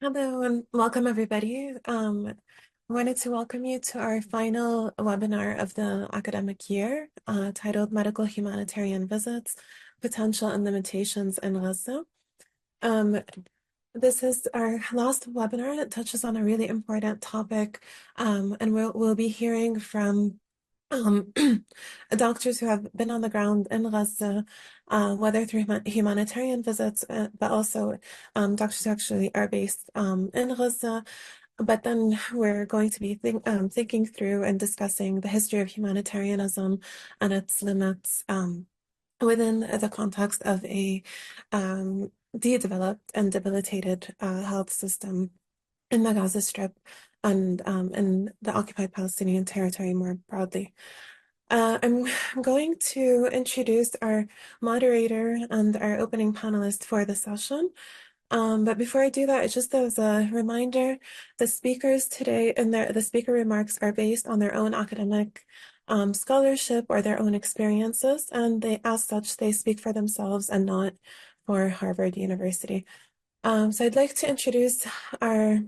Hello and welcome everybody. I wanted to welcome you to our final webinar of the academic year, titled Medical Humanitarian Visits, Potential and Limitations in Gaza. This is our last webinar. It touches on a really important topic, and we'll be hearing from um, doctors who have been on the ground in Gaza, whether through humanitarian visits, but also doctors who actually are based in Gaza. But then we're going to be thinking through and discussing the history of humanitarianism and its limits within the context of a de-developed and debilitated health system in the Gaza Strip and in the occupied Palestinian territory more broadly. I'm going to introduce our moderator and our opening panelist for the session. But before I do that, just as a reminder, the speakers today and the speaker remarks are based on their own academic scholarship or their own experiences, and as such, they speak for themselves and not for Harvard University. So I'd like to introduce our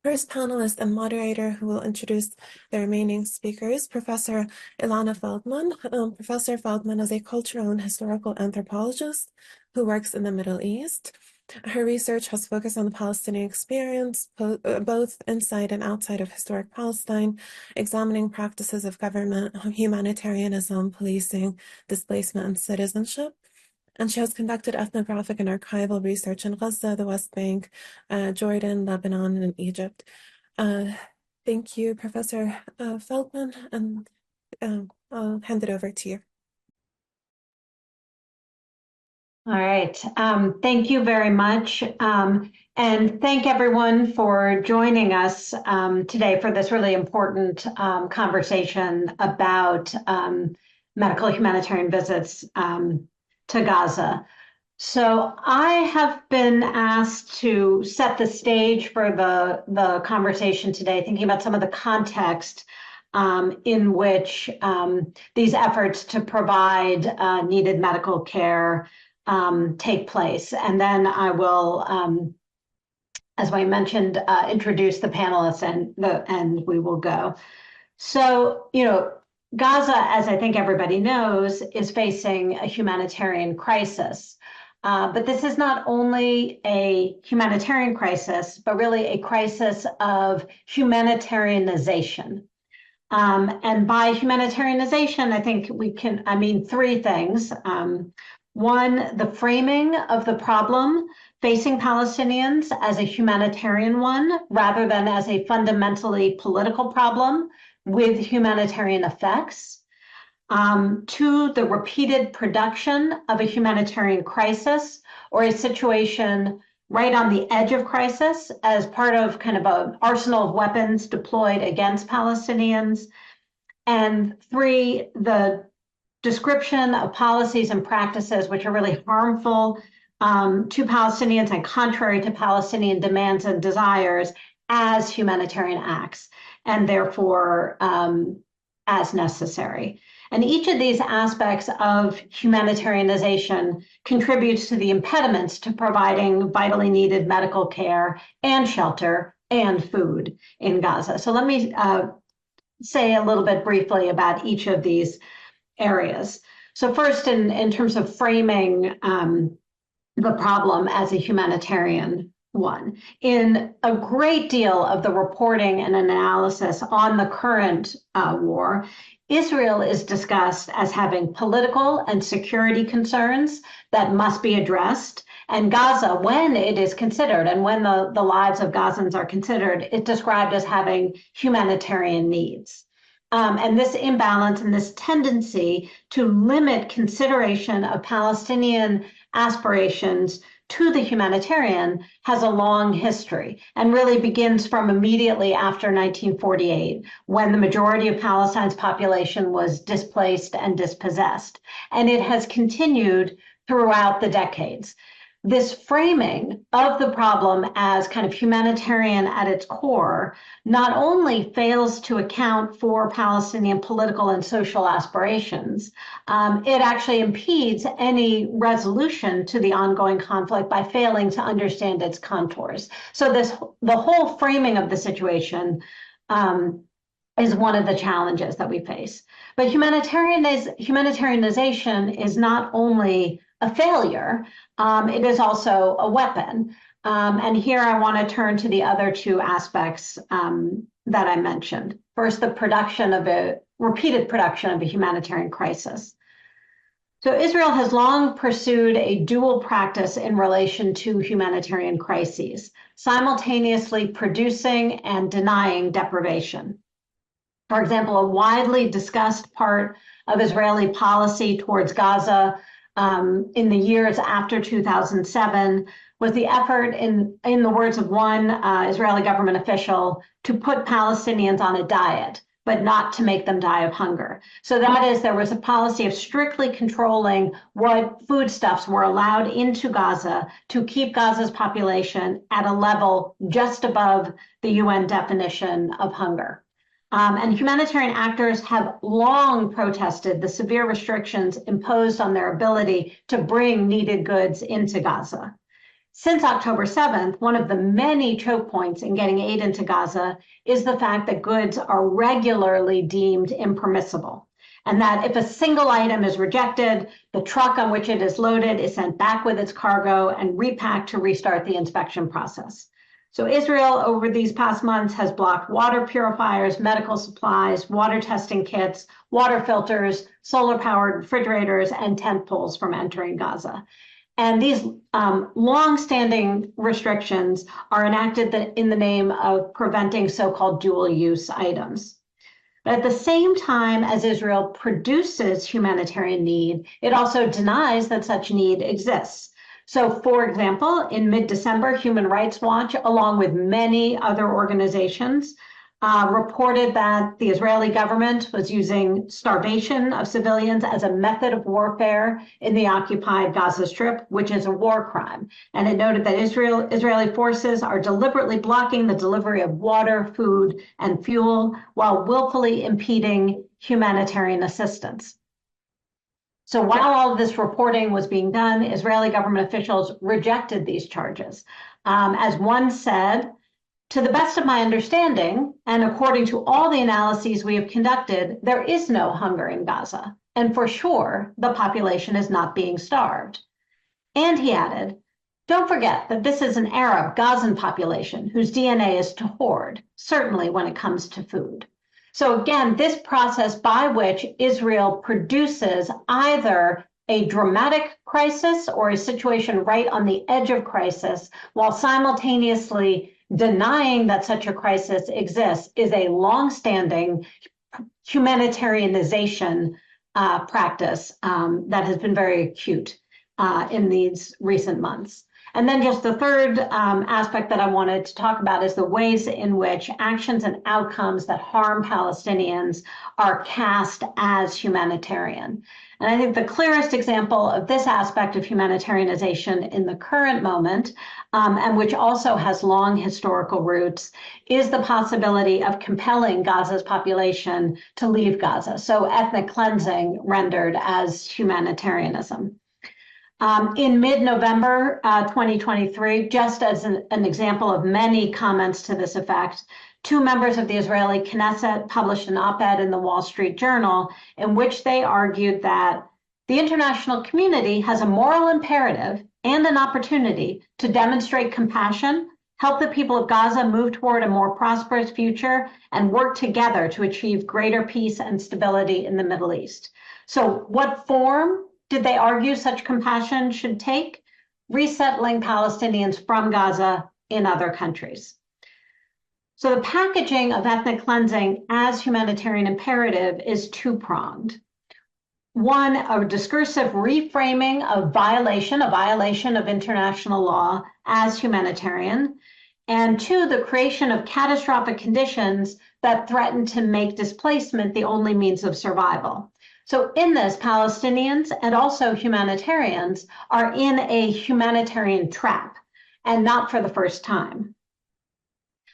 first panelist and moderator who will introduce the remaining speakers, Professor Ilana Feldman. Professor Feldman is a cultural and historical anthropologist who works in the Middle East. Her research has focused on the Palestinian experience, both inside and outside of historic Palestine, examining practices of government, humanitarianism, policing, displacement, and citizenship. And she has conducted ethnographic and archival research in Gaza, the West Bank, Jordan, Lebanon, and Egypt. Thank you, Professor Feldman, and I'll hand it over to you. All right. Thank you very much. And thank everyone for joining us today for this really important conversation about medical humanitarian visits to Gaza. So I have been asked to set the stage for the conversation today, thinking about some of the context in which these efforts to provide needed medical care take place. And then I will, as I mentioned, introduce the panelists and we will go. So, Gaza, as I think everybody knows, is facing a humanitarian crisis. But this is not only a humanitarian crisis, but really a crisis of humanitarianization. And by humanitarianization, I think I mean three things. One, the framing of the problem facing Palestinians as a humanitarian one, rather than as a fundamentally political problem with humanitarian effects. Two, the repeated production of a humanitarian crisis or a situation right on the edge of crisis as part of kind of an arsenal of weapons deployed against Palestinians. And three, the description of policies and practices which are really harmful to Palestinians and contrary to Palestinian demands and desires as humanitarian acts, and therefore as necessary. And each of these aspects of humanitarianization contributes to the impediments to providing vitally needed medical care and shelter and food in Gaza. So let me say a little bit briefly about each of these areas. So first, in terms of framing the problem as a humanitarian one, in a great deal of the reporting and analysis on the current war, Israel is discussed as having political and security concerns that must be addressed. And Gaza, when it is considered, and when the lives of Gazans are considered, it's described as having humanitarian needs. And this imbalance and this tendency to limit consideration of Palestinian aspirations to the humanitarian has a long history and really begins from immediately after 1948, when the majority of Palestine's population was displaced and dispossessed. And it has continued throughout the decades. this framing of the problem as kind of humanitarian at its core not only fails to account for Palestinian political and social aspirations, it actually impedes any resolution to the ongoing conflict by failing to understand its contours. So the whole framing of the situation is one of the challenges that we face. But humanitarianization is not only a failure, it is also a weapon. And here I want to turn to the other two aspects that I mentioned. First, the repeated production of a humanitarian crisis. So Israel has long pursued a dual practice in relation to humanitarian crises, simultaneously producing and denying deprivation. For example, a widely discussed part of Israeli policy towards Gaza in the years after 2007 was the effort, in the words of one Israeli government official, to put Palestinians on a diet, but not to make them die of hunger. So that is, there was a policy of strictly controlling what foodstuffs were allowed into Gaza to keep Gaza's population at a level just above the UN definition of hunger. And humanitarian actors have long protested the severe restrictions imposed on their ability to bring needed goods into Gaza. Since October 7th, one of the many choke points in getting aid into Gaza is the fact that goods are regularly deemed impermissible, and that if a single item is rejected, the truck on which it is loaded is sent back with its cargo and repacked to restart the inspection process. So Israel, over these past months, has blocked water purifiers, medical supplies, water testing kits, water filters, solar-powered refrigerators, and tent poles from entering Gaza. And these long-standing restrictions are enacted in the name of preventing so-called dual-use items. But at the same time as Israel produces humanitarian need, it also denies that such need exists. So, for example, in mid-December, Human Rights Watch, along with many other organizations, reported that the Israeli government was using starvation of civilians as a method of warfare in the occupied Gaza Strip, which is a war crime. And it noted that Israeli forces are deliberately blocking the delivery of water, food, and fuel while willfully impeding humanitarian assistance. So while all of this reporting was being done, Israeli government officials rejected these charges. As one said, to the best of my understanding, and according to all the analyses we have conducted, there is no hunger in Gaza. And for sure, the population is not being starved. And he added, don't forget that this is an Arab Gazan population whose DNA is to hoard, certainly when it comes to food. So again, this process by which Israel produces either a dramatic crisis or a situation right on the edge of crisis, while simultaneously denying that such a crisis exists, is a long-standing humanitarianization practice that has been very acute in these recent months. And then just the third aspect that I wanted to talk about is the ways in which actions and outcomes that harm Palestinians are cast as humanitarian. And I think the clearest example of this aspect of humanitarianization in the current moment, and which also has long historical roots, is the possibility of compelling Gaza's population to leave Gaza. So ethnic cleansing rendered as humanitarianism. In mid-November 2023, just as an example of many comments to this effect, two members of the Israeli Knesset published an op-ed in the Wall Street Journal in which they argued that the international community has a moral imperative and an opportunity to demonstrate compassion, help the people of Gaza move toward a more prosperous future, and work together to achieve greater peace and stability in the Middle East. So what form did they argue such compassion should take? Resettling Palestinians from Gaza in other countries. So the packaging of ethnic cleansing as humanitarian imperative is two-pronged. One, a discursive reframing of a violation of international law as humanitarian. And two, the creation of catastrophic conditions that threaten to make displacement the only means of survival. So in this, Palestinians and also humanitarians are in a humanitarian trap, and not for the first time.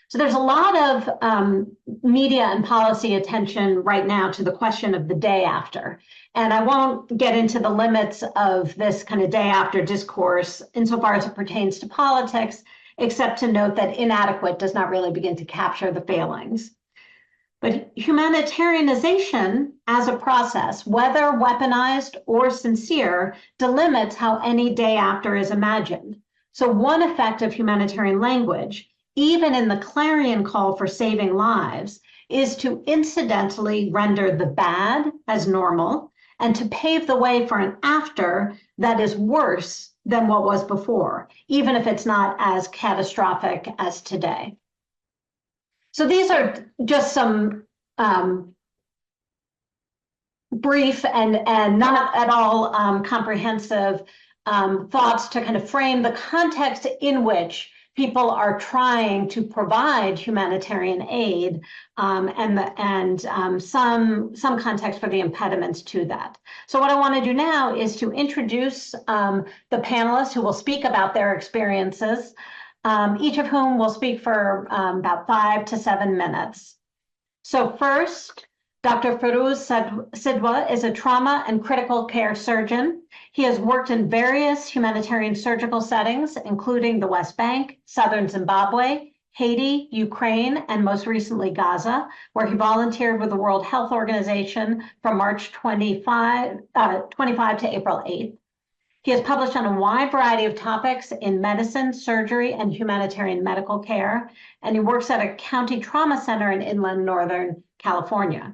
So there's a lot of media and policy attention right now to the question of the day after. And I won't get into the limits of this kind of day after discourse insofar as it pertains to politics, except to note that inadequate does not really begin to capture the failings. But humanitarianization as a process, whether weaponized or sincere, delimits how any day after is imagined. So one effect of humanitarian language, even in the clarion call for saving lives, is to incidentally render the bad as normal and to pave the way for an after that is worse than what was before, even if it's not as catastrophic as today. So these are just some brief and not at all comprehensive thoughts to kind of frame the context in which people are trying to provide humanitarian aid and some context for the impediments to that. So what I want to do now is to introduce the panelists who will speak about their experiences, each of whom will speak for about 5 to 7 minutes. So first, Dr. Ferouz Sidwa is a trauma and critical care surgeon. He has worked in various humanitarian surgical settings, including the West Bank, Southern Zimbabwe, Haiti, Ukraine, and most recently Gaza, where he volunteered with the World Health Organization from March 25 to April 8th. He has published on a wide variety of topics in medicine, surgery, and humanitarian medical care, and he works at a county trauma center in inland Northern California.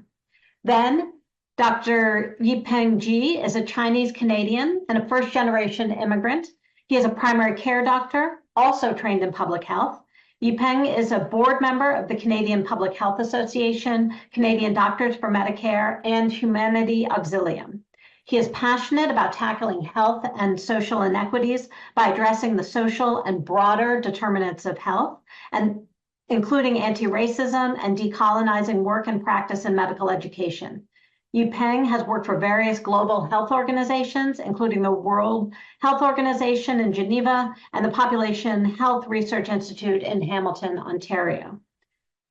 Then, Dr. Yipeng Ji is a Chinese Canadian and a first-generation immigrant. He is a primary care doctor, also trained in public health. Yipeng is a board member of the Canadian Public Health Association, Canadian Doctors for Medicare, and Humanity Auxilium. He is passionate about tackling health and social inequities by addressing the social and broader determinants of health, and including anti-racism and decolonizing work and practice in medical education. Yipeng has worked for various global health organizations, including the World Health Organization in Geneva and the Population Health Research Institute in Hamilton, Ontario.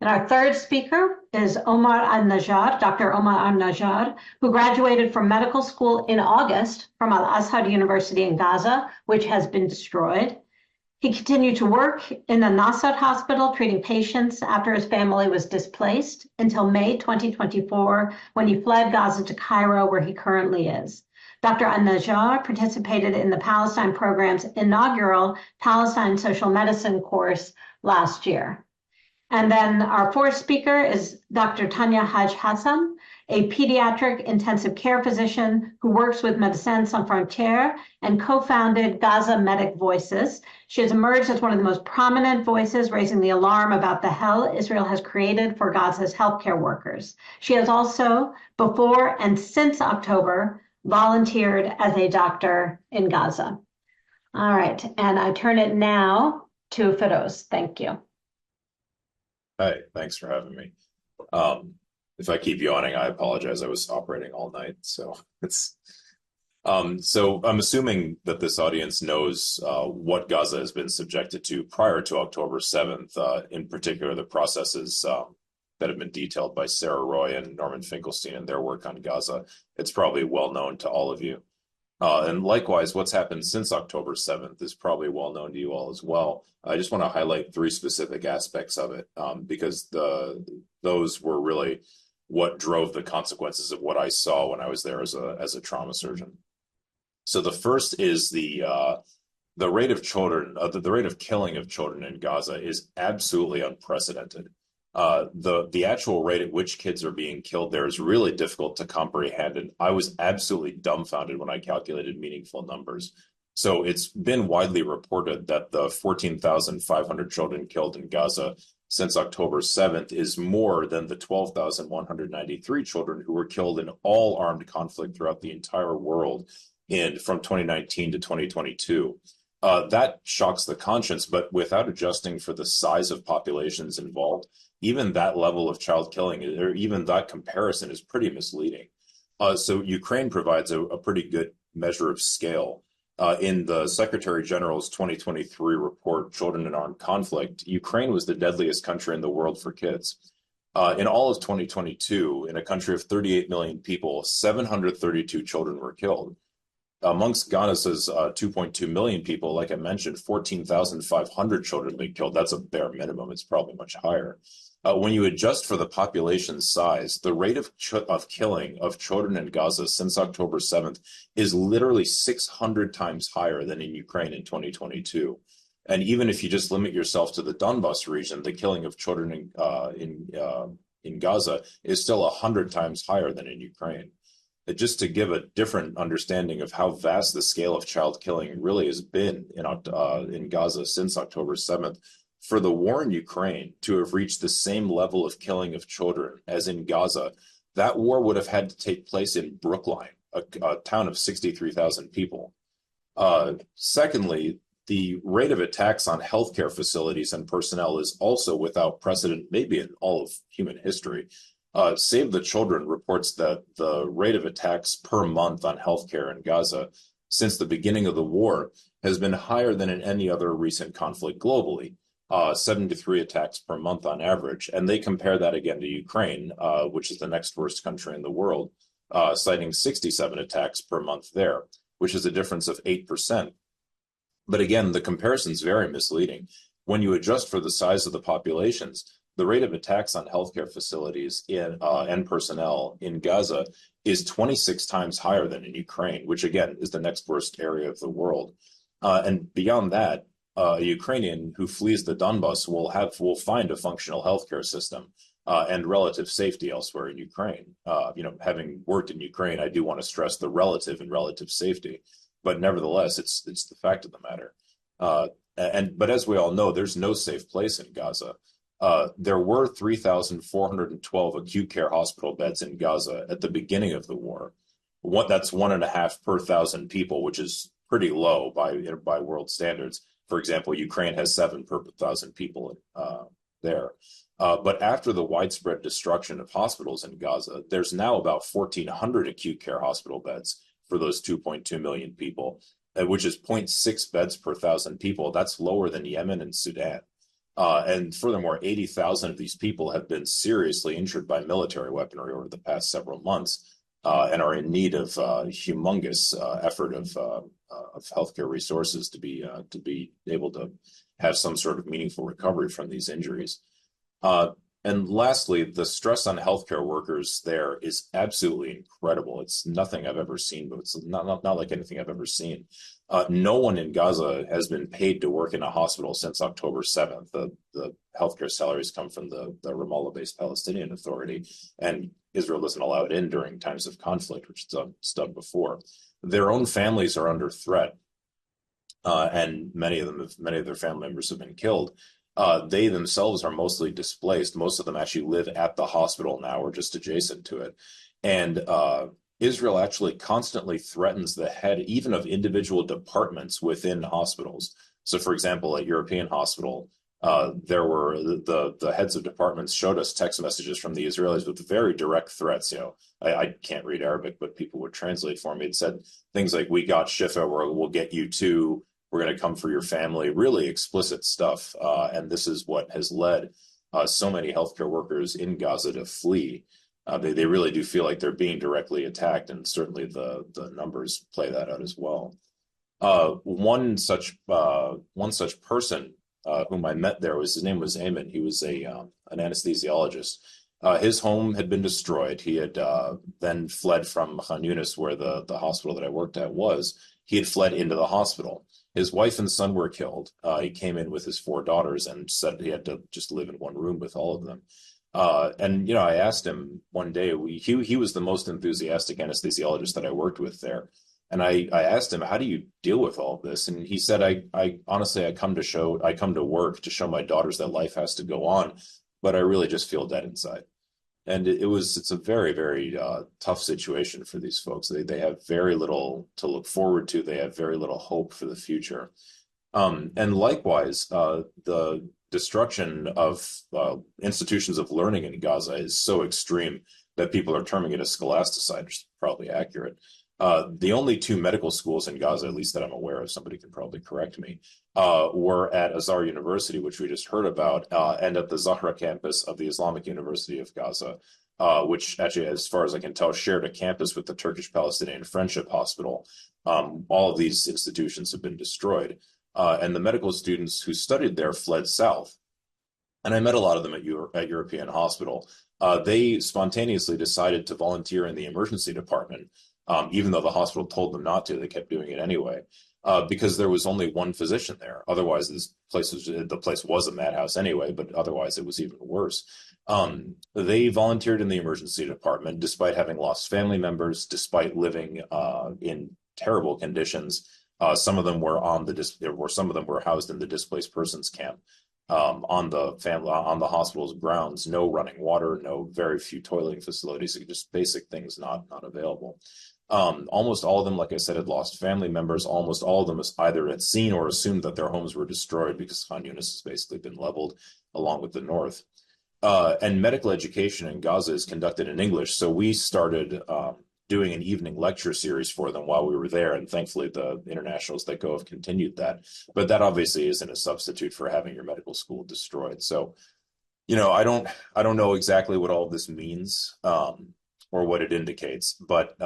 And our third speaker is Omar Al-Najjar, Dr. Omar Al-Najjar, who graduated from medical school in August from Al-Azhar University in Gaza, which has been destroyed. He continued to work in the Nasser Hospital treating patients after his family was displaced until May 2024, when he fled Gaza to Cairo, where he currently is. Dr. Al-Najjar participated in the Palestine Program's inaugural Palestine Social Medicine course last year. And then our fourth speaker is Dr. Tanya Haj Hassan, a pediatric intensive care physician who works with Médecins Sans Frontières and co-founded Gaza Medic Voices. She has emerged as one of the most prominent voices raising the alarm about the hell Israel has created for Gaza's healthcare workers. She has also, before and since October, volunteered as a doctor in Gaza. All right, and I turn it now to Ferouz. Thank you. Hi, thanks for having me. If I keep yawning, I apologize. I was operating all night, so so I'm assuming that this audience knows what Gaza has been subjected to prior to October 7th, in particular the processes that have been detailed by Sarah Roy and Norman Finkelstein in their work on Gaza. It's probably well known to all of you. And likewise, what's happened since October 7th is probably well known to you all as well. I just want to highlight 3 specific aspects of it because those were really what drove the consequences of what I saw when I was there as a trauma surgeon. So the first is the rate of children, the rate of killing of children in Gaza is absolutely unprecedented. The actual rate at which kids are being killed there is really difficult to comprehend, and I was absolutely dumbfounded when I calculated meaningful numbers. So it's been widely reported that the 14,500 children killed in Gaza since October 7th is more than the 12,193 children who were killed in all armed conflict throughout the entire world from 2019 to 2022. That shocks the conscience, but without adjusting for the size of populations involved, even that level of child killing, or even that comparison, is pretty misleading. So Ukraine provides a pretty good measure of scale. In the Secretary General's 2023 report, Children in Armed Conflict, Ukraine was the deadliest country in the world for kids. In all of 2022, in a country of 38 million people, 732 children were killed. Amongst Gaza's 2.2 million people, like I mentioned, 14,500 children been killed. That's a bare minimum. It's probably much higher. When you adjust for the population size, the rate of killing of children in Gaza since October 7th is literally 600 times higher than in Ukraine in 2022. And even if you just limit yourself to the Donbas region, the killing of children in Gaza is still 100 times higher than in Ukraine. Just to give a different understanding of how vast the scale of child killing really has been in Gaza since October 7th, for the war in Ukraine to have reached the same level of killing of children as in Gaza, that war would have had to take place in Brookline, a town of 63,000 people. Secondly, the rate of attacks on healthcare facilities and personnel is also without precedent, maybe in all of human history. Save the Children reports that the rate of attacks per month on healthcare in Gaza since the beginning of the war has been higher than in any other recent conflict globally, 73 attacks per month on average. And they compare that again to Ukraine, which is the next worst country in the world, citing 67 attacks per month there, which is a difference of 8%. But again, the comparison is very misleading. When you adjust for the size of the populations, the rate of attacks on healthcare facilities and personnel in Gaza is 26 times higher than in Ukraine, which again is the next worst area of the world. And beyond that, a Ukrainian who flees the Donbas will find a functional healthcare system and relative safety elsewhere in Ukraine. Having worked in Ukraine, I do want to stress the relative and relative safety, but nevertheless, it's the fact of the matter. But as we all know, there's no safe place in Gaza. There were 3,412 acute care hospital beds in Gaza at the beginning of the war. That's 1.5 per 1,000 people, which is pretty low by world standards. For example, Ukraine has 7 per 1,000 people there. But after the widespread destruction of hospitals in Gaza, there's now about 1,400 acute care hospital beds for those 2.2 million people, which is 0.6 beds per 1,000 people. That's lower than Yemen and Sudan. And furthermore, 80,000 of these people have been seriously injured by military weaponry over the past several months and are in need of humongous effort of healthcare resources to be able to have some sort of meaningful recovery from these injuries. And lastly, the stress on healthcare workers there is absolutely incredible. It's nothing I've ever seen, but it's not like anything I've ever seen. No one in Gaza has been paid to work in a hospital since October 7th. The healthcare salaries come from the Ramallah-based Palestinian Authority, and Israel doesn't allow it in during times of conflict, which it's done before. Their own families are under threat, and many of their family members have been killed. They themselves are mostly displaced. Most of them actually live at the hospital now or just adjacent to it. And Israel actually constantly threatens the head even of individual departments within hospitals. So, for example, at European Hospital, there were the heads of departments showed us text messages from the Israelis with very direct threats. I can't read Arabic, but people would translate for me. It said things like, "We got Shifa, we'll get you too. We're going to come for your family," really explicit stuff. And this is what has led so many healthcare workers in Gaza to flee. They really do feel like they're being directly attacked, and certainly the numbers play that out as well. One such person whom I met there his name was Ayman. He was an anesthesiologist. His home had been destroyed. He had then fled from Khan Yunis, where the hospital that I worked at was. He had fled into the hospital. His wife and son were killed. He came in with his 4 daughters and said he had to just live in one room with all of them. And I asked him one day, he was the most enthusiastic anesthesiologist that I worked with there. And I asked him, "How do you deal with all of this?" And he said, I honestly, I come to work to show my daughters that life has to go on, but I really just feel dead inside. And it's a very, very tough situation for these folks. They have very little to look forward to. They have very little hope for the future. And likewise, the destruction of institutions of learning in Gaza is so extreme that people are terming it as scholasticide, which is probably accurate. The only two medical schools in Gaza, at least that I'm aware of, somebody can probably correct me, were at Azhar University, which we just heard about, and at the Zahra campus of the Islamic University of Gaza, which actually, as far as I can tell, shared a campus with the Turkish-Palestinian Friendship Hospital. All of these institutions have been destroyed, and the medical students who studied there fled south. And I met a lot of them at European Hospital. They spontaneously decided to volunteer in the emergency department, even though the hospital told them not to. They kept doing it anyway, because there was only one physician there. Otherwise, the place was a madhouse anyway, but otherwise it was even worse. They volunteered in the emergency department despite having lost family members, despite living in terrible conditions. Some of them were some of them were housed in the displaced persons camp. On the hospital's grounds, no running water, very few toileting facilities, just basic things not available. Almost all of them, like I said, had lost family members. Almost all of them either had seen or assumed that their homes were destroyed because Khan Yunis has basically been leveled along with the north. And medical education in Gaza is conducted in English, so we started doing an evening lecture series for them while we were there, and thankfully the internationals that go have continued that. But that obviously isn't a substitute for having your medical school destroyed. So, I don't know exactly what all of this means or what it indicates, but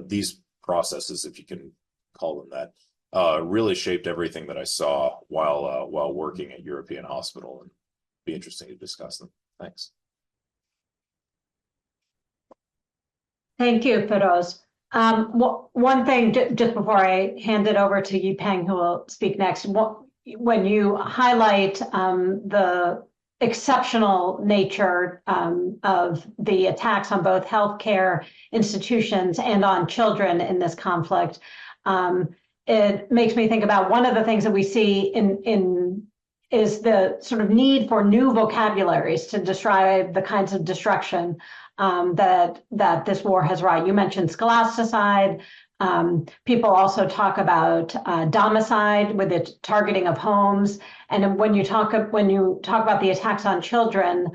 these processes, if you can call them that, really shaped everything that I saw while working at European Hospital, and be interesting to discuss them. Thanks. Thank you, Feroz. One thing, just before I hand it over to Yipeng, who will speak next, when you highlight the exceptional nature of the attacks on both healthcare institutions and on children in this conflict, it makes me think about one of the things that we see is the sort of need for new vocabularies to describe the kinds of destruction that this war has wrought. You mentioned scholasticide. People also talk about domicide with the targeting of homes. And when you talk about the attacks on children,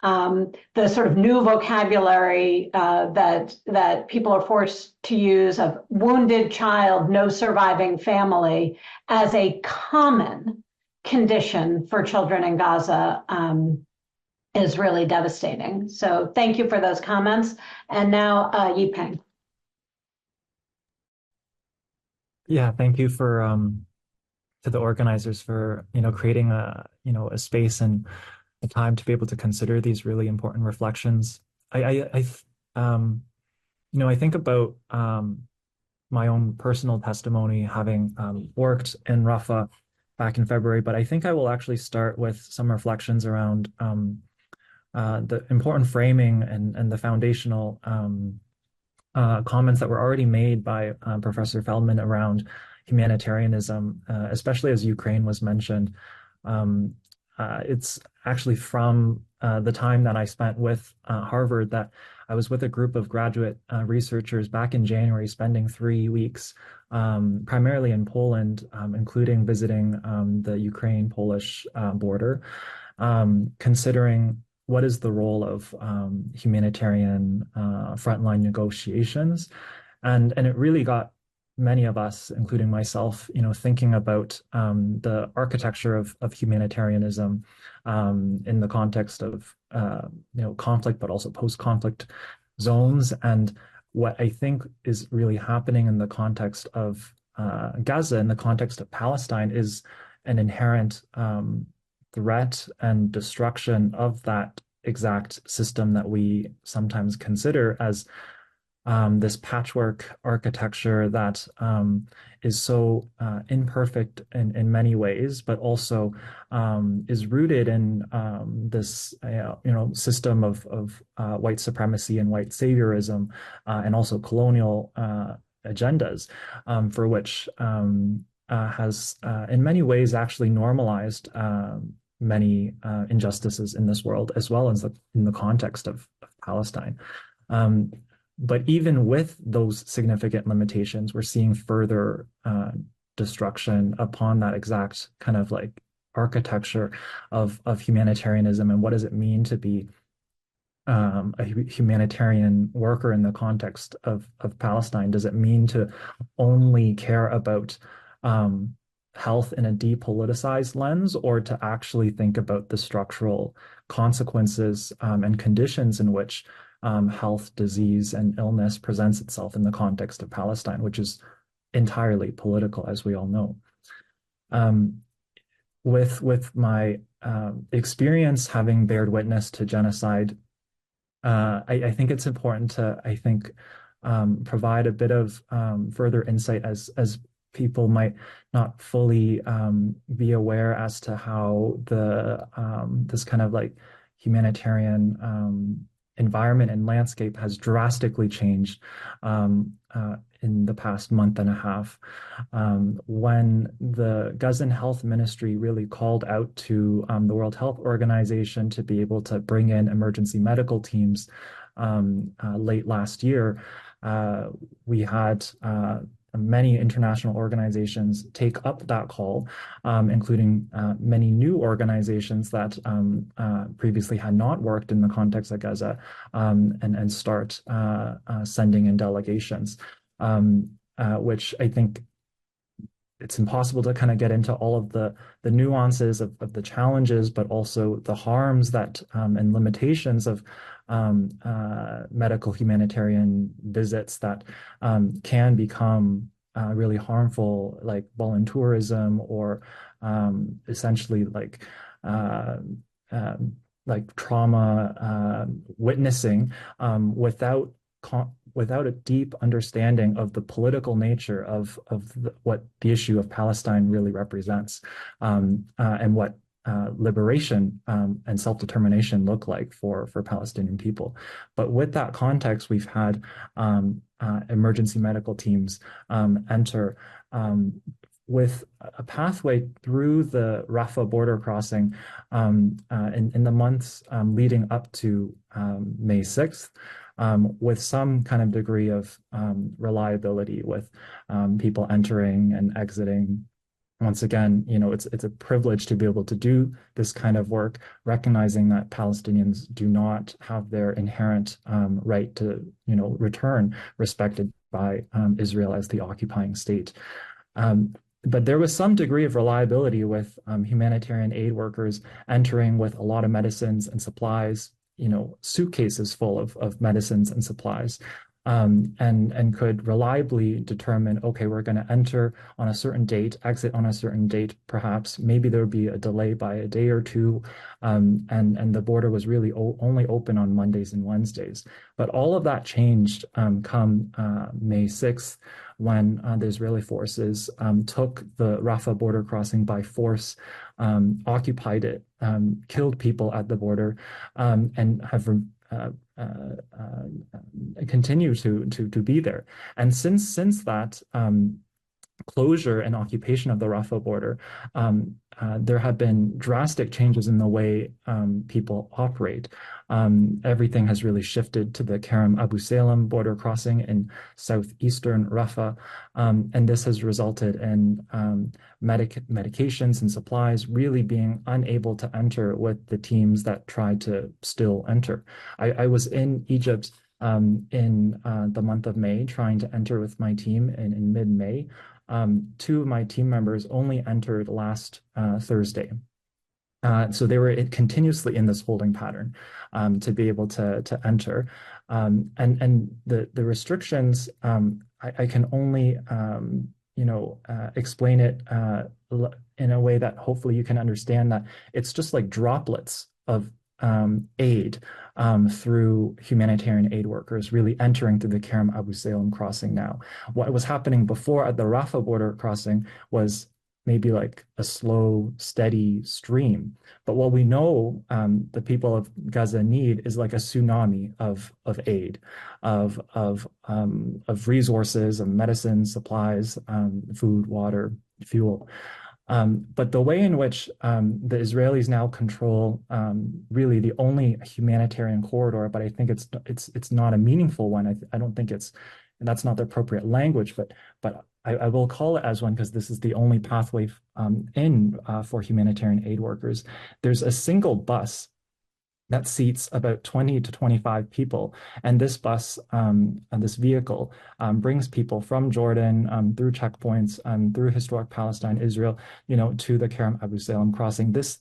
the sort of new vocabulary that people are forced to use of wounded child, no surviving family as a common condition for children in Gaza is really devastating. So thank you for those comments. And now, Yipeng. Yeah, thank you to the organizers for creating a space and a time to be able to consider these really important reflections. I think about my own personal testimony, having worked in Rafah back in February, but I think I will actually start with some reflections around the important framing and the foundational comments that were already made by Professor Feldman around humanitarianism, especially as Ukraine was mentioned. It's actually from the time that I spent with Harvard that I was with a group of graduate researchers back in January, spending 3 weeks primarily in Poland, including visiting the Ukraine-Polish border, considering what is the role of humanitarian frontline negotiations. And it really got many of us, including myself, thinking about the architecture of humanitarianism in the context of conflict, but also post-conflict zones. And what I think is really happening in the context of Gaza, in the context of Palestine, is an inherent threat and destruction of that exact system that we sometimes consider as this patchwork architecture that is so imperfect in many ways, but also is rooted in this system of white supremacy and white saviorism, and also colonial agendas, for which has in many ways actually normalized many injustices in this world, as well as in the context of Palestine. But even with those significant limitations, we're seeing further destruction upon that exact kind of like architecture of humanitarianism, and what does it mean to be a humanitarian worker in the context of Palestine? Does it mean to only care about health in a depoliticized lens, or to actually think about the structural consequences and conditions in which health, disease, and illness presents itself in the context of Palestine, which is entirely political, as we all know? Um, with my experience having bared witness to genocide, I think it's important to, I think, provide a bit of further insight as people might not fully be aware as to how the this kind of like humanitarian environment and landscape has drastically changed in the past month and a half. When the Gazan Health Ministry really called out to the World Health Organization to be able to bring in emergency medical teams late last year, we had many international organizations take up that call, including many new organizations that previously had not worked in the context of Gaza, and start sending in delegations, which I think it's impossible to kind of get into all of the nuances of the challenges, but also the harms that and limitations of medical humanitarian visits that can become really harmful, like voluntourism, or essentially uh, uh, like trauma witnessing without a deep understanding of the political nature of what the issue of Palestine really represents, and what liberation and self-determination look like for Palestinian people. But with that context, we've had emergency medical teams enter with a pathway through the Rafah border crossing in the months leading up to May 6th. With some kind of degree of reliability, with people entering and exiting. Once again, it's a privilege to be able to do this kind of work, recognizing that Palestinians do not have their inherent right to, return respected by Israel as the occupying state. But there was some degree of reliability with humanitarian aid workers entering with a lot of medicines and supplies, suitcases full of medicines and supplies, and could reliably determine, okay, we're going to enter on a certain date, exit on a certain date, perhaps. Maybe there would be a delay by a day or two, and the border was really only open on Mondays and Wednesdays. But all of that changed come May 6th, when the Israeli forces took the Rafah border crossing by force, occupied it, killed people at the border, and have continue to be there. And since that closure and occupation of the Rafah border, there have been drastic changes in the way people operate. Everything has really shifted to the Kerem Abu Salem border crossing in southeastern Rafah, and this has resulted in medications and supplies really being unable to enter with the teams that tried to still enter. I was in Egypt in the month of May, trying to enter with my team in mid-May. Two of my team members only entered last Thursday. So they were continuously in this holding pattern to be able to enter. And the restrictions, I can only explain it in a way that hopefully you can understand, that it's just like droplets of aid through humanitarian aid workers really entering through the Kerem Abu Salem crossing now. What was happening before at the Rafah border crossing was maybe like a slow, steady stream. But what we know the people of Gaza need is like a tsunami of aid, of resources, of medicine, supplies, food, water, fuel. But the way in which the Israelis now control really the only humanitarian corridor, but I think it's not a meaningful one. I don't think that's not the appropriate language, but I will call it as one, because this is the only pathway for humanitarian aid workers. There's a single bus that seats about 20 to 25 people. And this bus, this vehicle, brings people from Jordan, through checkpoints, through historic Palestine, Israel, to the Kerem Abu Salem crossing. This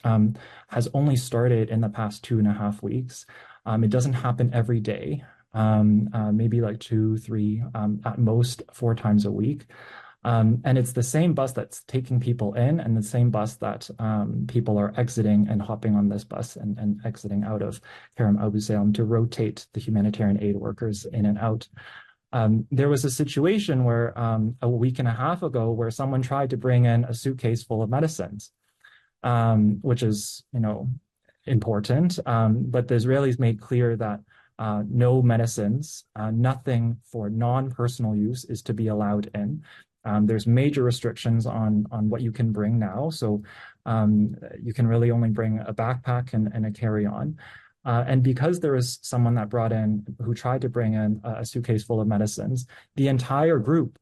has only started in the past 2.5 weeks. It doesn't happen every day. Maybe like 2, 3, at most 4 times a week. And it's the same bus that's taking people in and the same bus that people are exiting and hopping on this bus and exiting out of Kerem Abu Salem to rotate the humanitarian aid workers in and out. There was a situation where a week and a half ago where someone tried to bring in a suitcase full of medicines, which is, important. But the Israelis made clear that no medicines, nothing for non-personal use is to be allowed in. There's major restrictions on what you can bring now. So you can really only bring a backpack and a carry-on. And because there was someone that brought in who tried to bring in a suitcase full of medicines, the entire group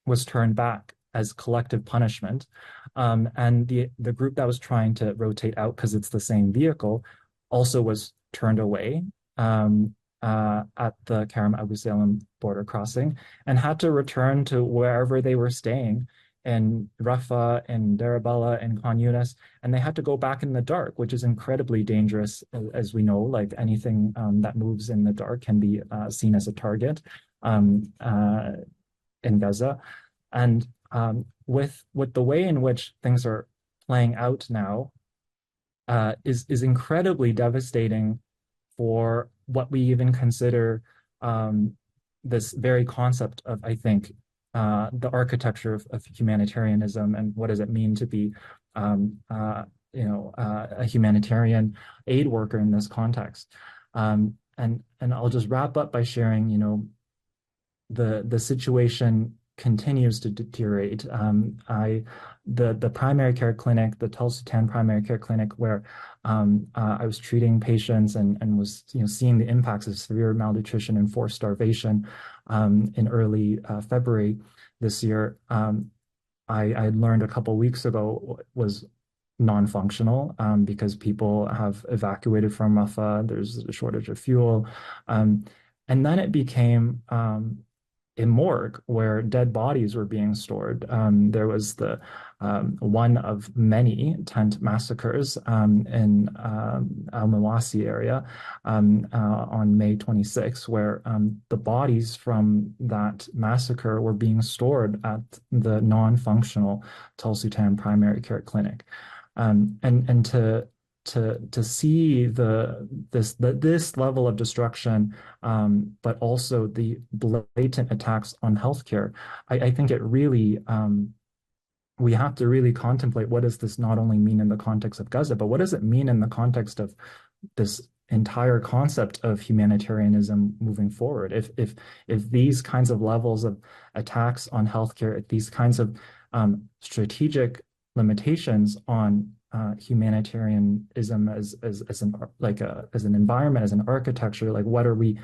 was turned back as collective punishment. And the group that was trying to rotate out, because it's the same vehicle, also was turned away at the Kerem Abu Salem border crossing and had to return to wherever they were staying in Rafah, in Deir el-Balah, in Khan Yunis, and they had to go back in the dark, which is incredibly dangerous, as we know. Like anything that moves in the dark can be seen as a target in Gaza. And with the way in which things are playing out now is incredibly devastating for what we even consider this very concept of, I think, the architecture of humanitarianism and what does it mean to be, a humanitarian aid worker in this context. And I'll just wrap up by sharing, the situation continues to deteriorate. The primary care clinic, the Tel Sultan primary care clinic, where I was treating patients and was seeing the impacts of severe malnutrition and forced starvation in early February this year. I learned a couple of weeks ago was non-functional because people have evacuated from Rafah. There's a shortage of fuel. And then it became a morgue where dead bodies were being stored. There was the one of many tent massacres in Al-Mawasi area on May 26, where the bodies from that massacre were being stored at the non-functional Tel Sultan primary care clinic. And to see this level of destruction, but also the blatant attacks on healthcare, I think it really we have to really contemplate what does this not only mean in the context of Gaza, but what does it mean in the context of this entire concept of humanitarianism moving forward? If these kinds of levels of attacks on healthcare, if these kinds of strategic limitations on humanitarianism as an environment, as an architecture, like what are we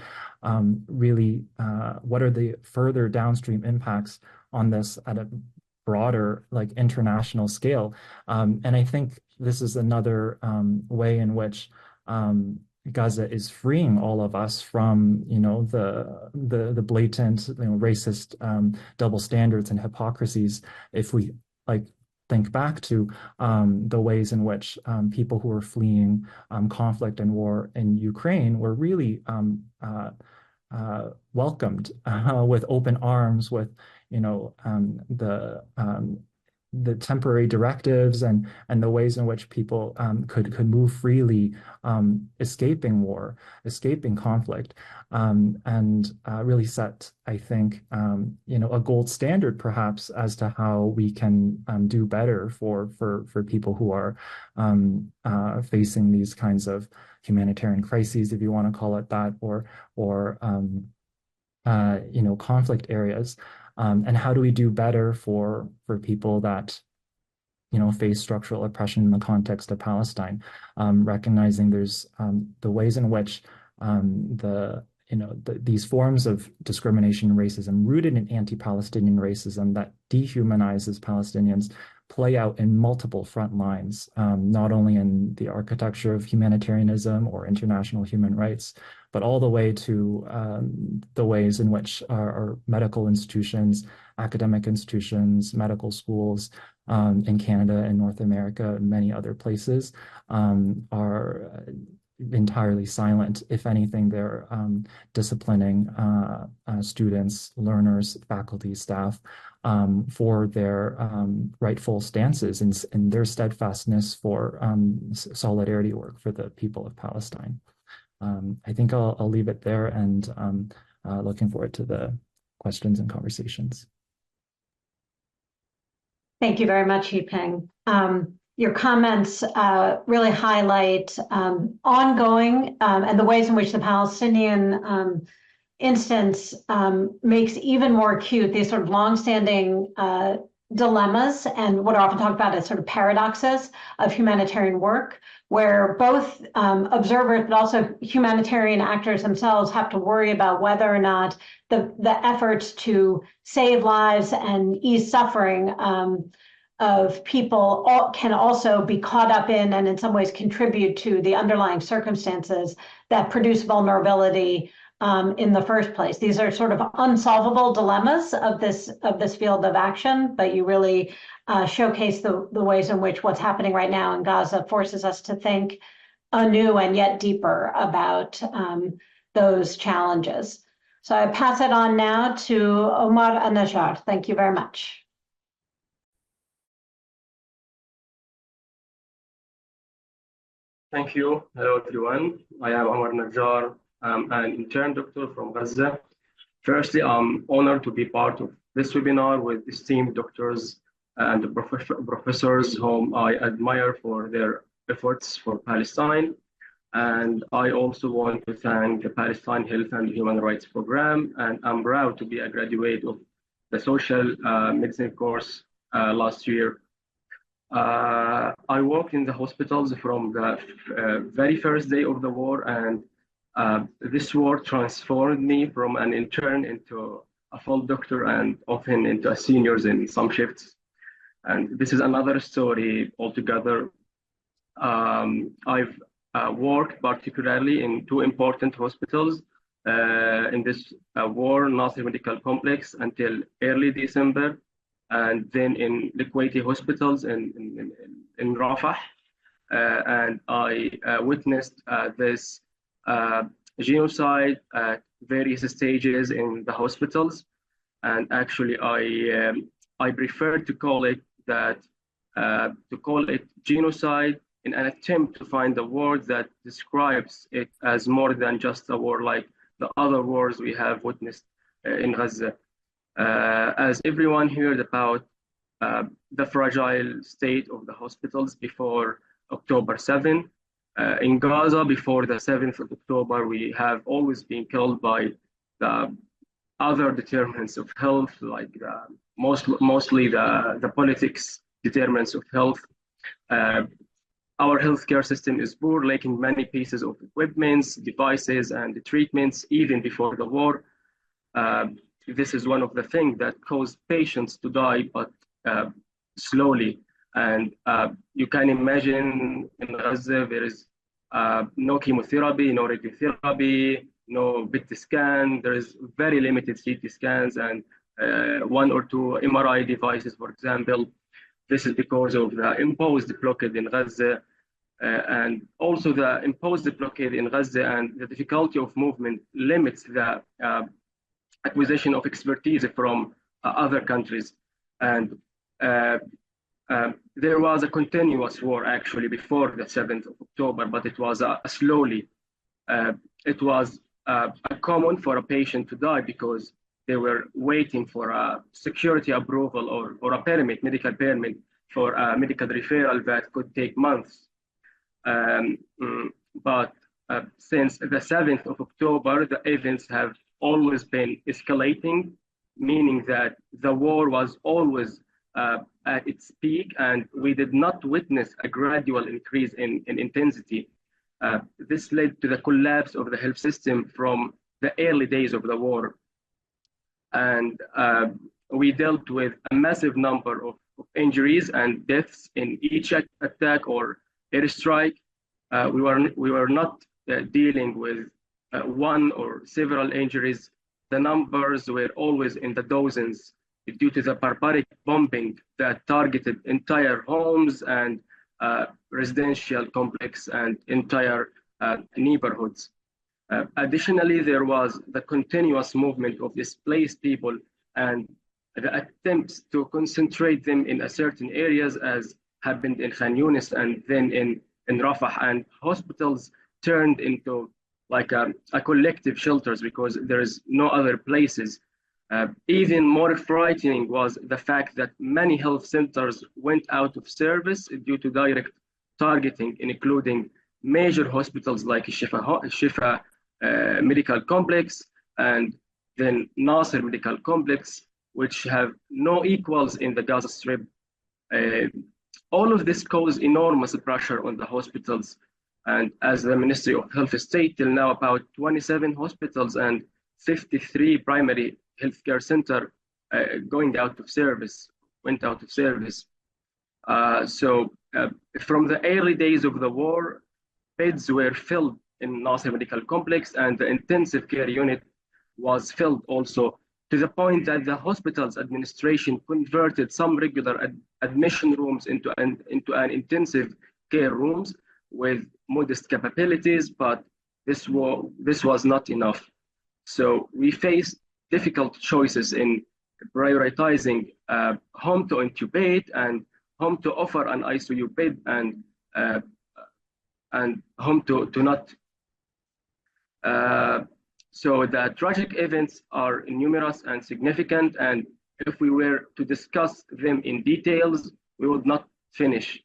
really what are the further downstream impacts on this at a broader, like, international scale? And I think this is another way in which Gaza is freeing all of us from, the blatant, racist double standards and hypocrisies. If we think back to the ways in which people who are fleeing conflict and war in Ukraine were really welcomed with open arms, with the temporary directives and the ways in which people could move freely, escaping war, escaping conflict, and really set, I think, a gold standard perhaps as to how we can do better for people who are facing these kinds of humanitarian crises, if you want to call it that, or conflict areas. And how do we do better for people that face structural oppression in the context of Palestine, recognizing there's the ways in which the these forms of discrimination and racism rooted in anti-Palestinian racism that dehumanizes Palestinians play out in multiple front lines, not only in the architecture of humanitarianism or international human rights, but all the way to the ways in which our medical institutions, academic institutions, medical schools in Canada and North America and many other places are entirely silent. If anything, they're disciplining students, learners, faculty, staff for their rightful stances and their steadfastness for solidarity work for the people of Palestine. I think I'll leave it there and looking forward to the questions and conversations. Thank you very much, Yipeng. Your comments really highlight ongoing and the ways in which the Palestinian instance makes even more acute these sort of longstanding dilemmas and what are often talked about as sort of paradoxes of humanitarian work, where both observers but also humanitarian actors themselves have to worry about whether or not the efforts to save lives and ease suffering of people can also be caught up in and some ways contribute to the underlying circumstances that produce vulnerability in the first place. These are sort of unsolvable dilemmas of this field of action, but you really showcase the ways in which what's happening right now in Gaza forces us to think anew and yet deeper about those challenges. So I pass it on now to Omar An-Najjar. Thank you very much. Thank you. Hello, everyone. I am Omar Najjar. I'm an intern doctor from Gaza. Firstly, I'm honored to be part of this webinar with esteemed doctors and professors whom I admire for their efforts for Palestine. And I also want to thank the Palestine Health and Human Rights Program. And I'm proud to be a graduate of the social medicine course last year. I worked in the hospitals from the very first day of the war, and this war transformed me from an intern into a full doctor and often into a senior in some shifts. And this is another story altogether. I've worked particularly in two important hospitals in this war, Nasser Medical Complex, until early December, and then in Liquidity hospitals in Rafah. And I witnessed this genocide at various stages in the hospitals. And actually, I prefer to call it genocide in an attempt to find a word that describes it as more than just a war like the other wars we have witnessed in Gaza. As everyone heard about the fragile state of the hospitals before October 7, in Gaza before the 7th of October, we have always been killed by the other determinants of health, like mostly the politics determinants of health. Our healthcare system is poor, lacking many pieces of equipment, devices, and treatments, even before the war. This is one of the things that caused patients to die, but slowly. And you can imagine in Gaza, there is no chemotherapy, no radiotherapy, no PET scan. There is very limited CT scans and one or two MRI devices, for example. This is because of the imposed blockade in Gaza, and also the imposed blockade in Gaza and the difficulty of movement limits the acquisition of expertise from other countries. And there was a continuous war actually before the 7th of October, but it was slowly. It was common for a patient to die because they were waiting for a security approval or a permit, medical permit for a medical referral that could take months. But since the 7th of October, the events have always been escalating, meaning that the war was always at its peak, and we did not witness a gradual increase in intensity. This led to the collapse of the health system from the early days of the war. And we dealt with a massive number of injuries and deaths in each attack or airstrike. We were not dealing with one or several injuries. The numbers were always in the dozens due to the barbaric bombing that targeted entire homes and residential complex and entire neighborhoods. Additionally, there was the continuous movement of displaced people and the attempts to concentrate them in a certain areas, as happened in Khan Yunis and then in Rafah, and hospitals turned into like a collective shelters because there is no other places. Even more frightening was the fact that many health centers went out of service due to direct targeting, including major hospitals like Shifa Medical Complex and then Nasser Medical Complex, which have no equals in the Gaza Strip. All of this caused enormous pressure on the hospitals. And as the Ministry of Health stated, till now about 27 hospitals and 53 primary healthcare centers went out of service. So from the early days of the war, beds were filled in Nasser Medical Complex, and the intensive care unit was filled also, to the point that the hospital's administration converted some regular admission rooms into an intensive care rooms with modest capabilities, but this was not enough. So we faced difficult choices in prioritizing home to intubate and home to offer an ICU bed and home to not. So the tragic events are numerous and significant, and if we were to discuss them in details, we would not finish.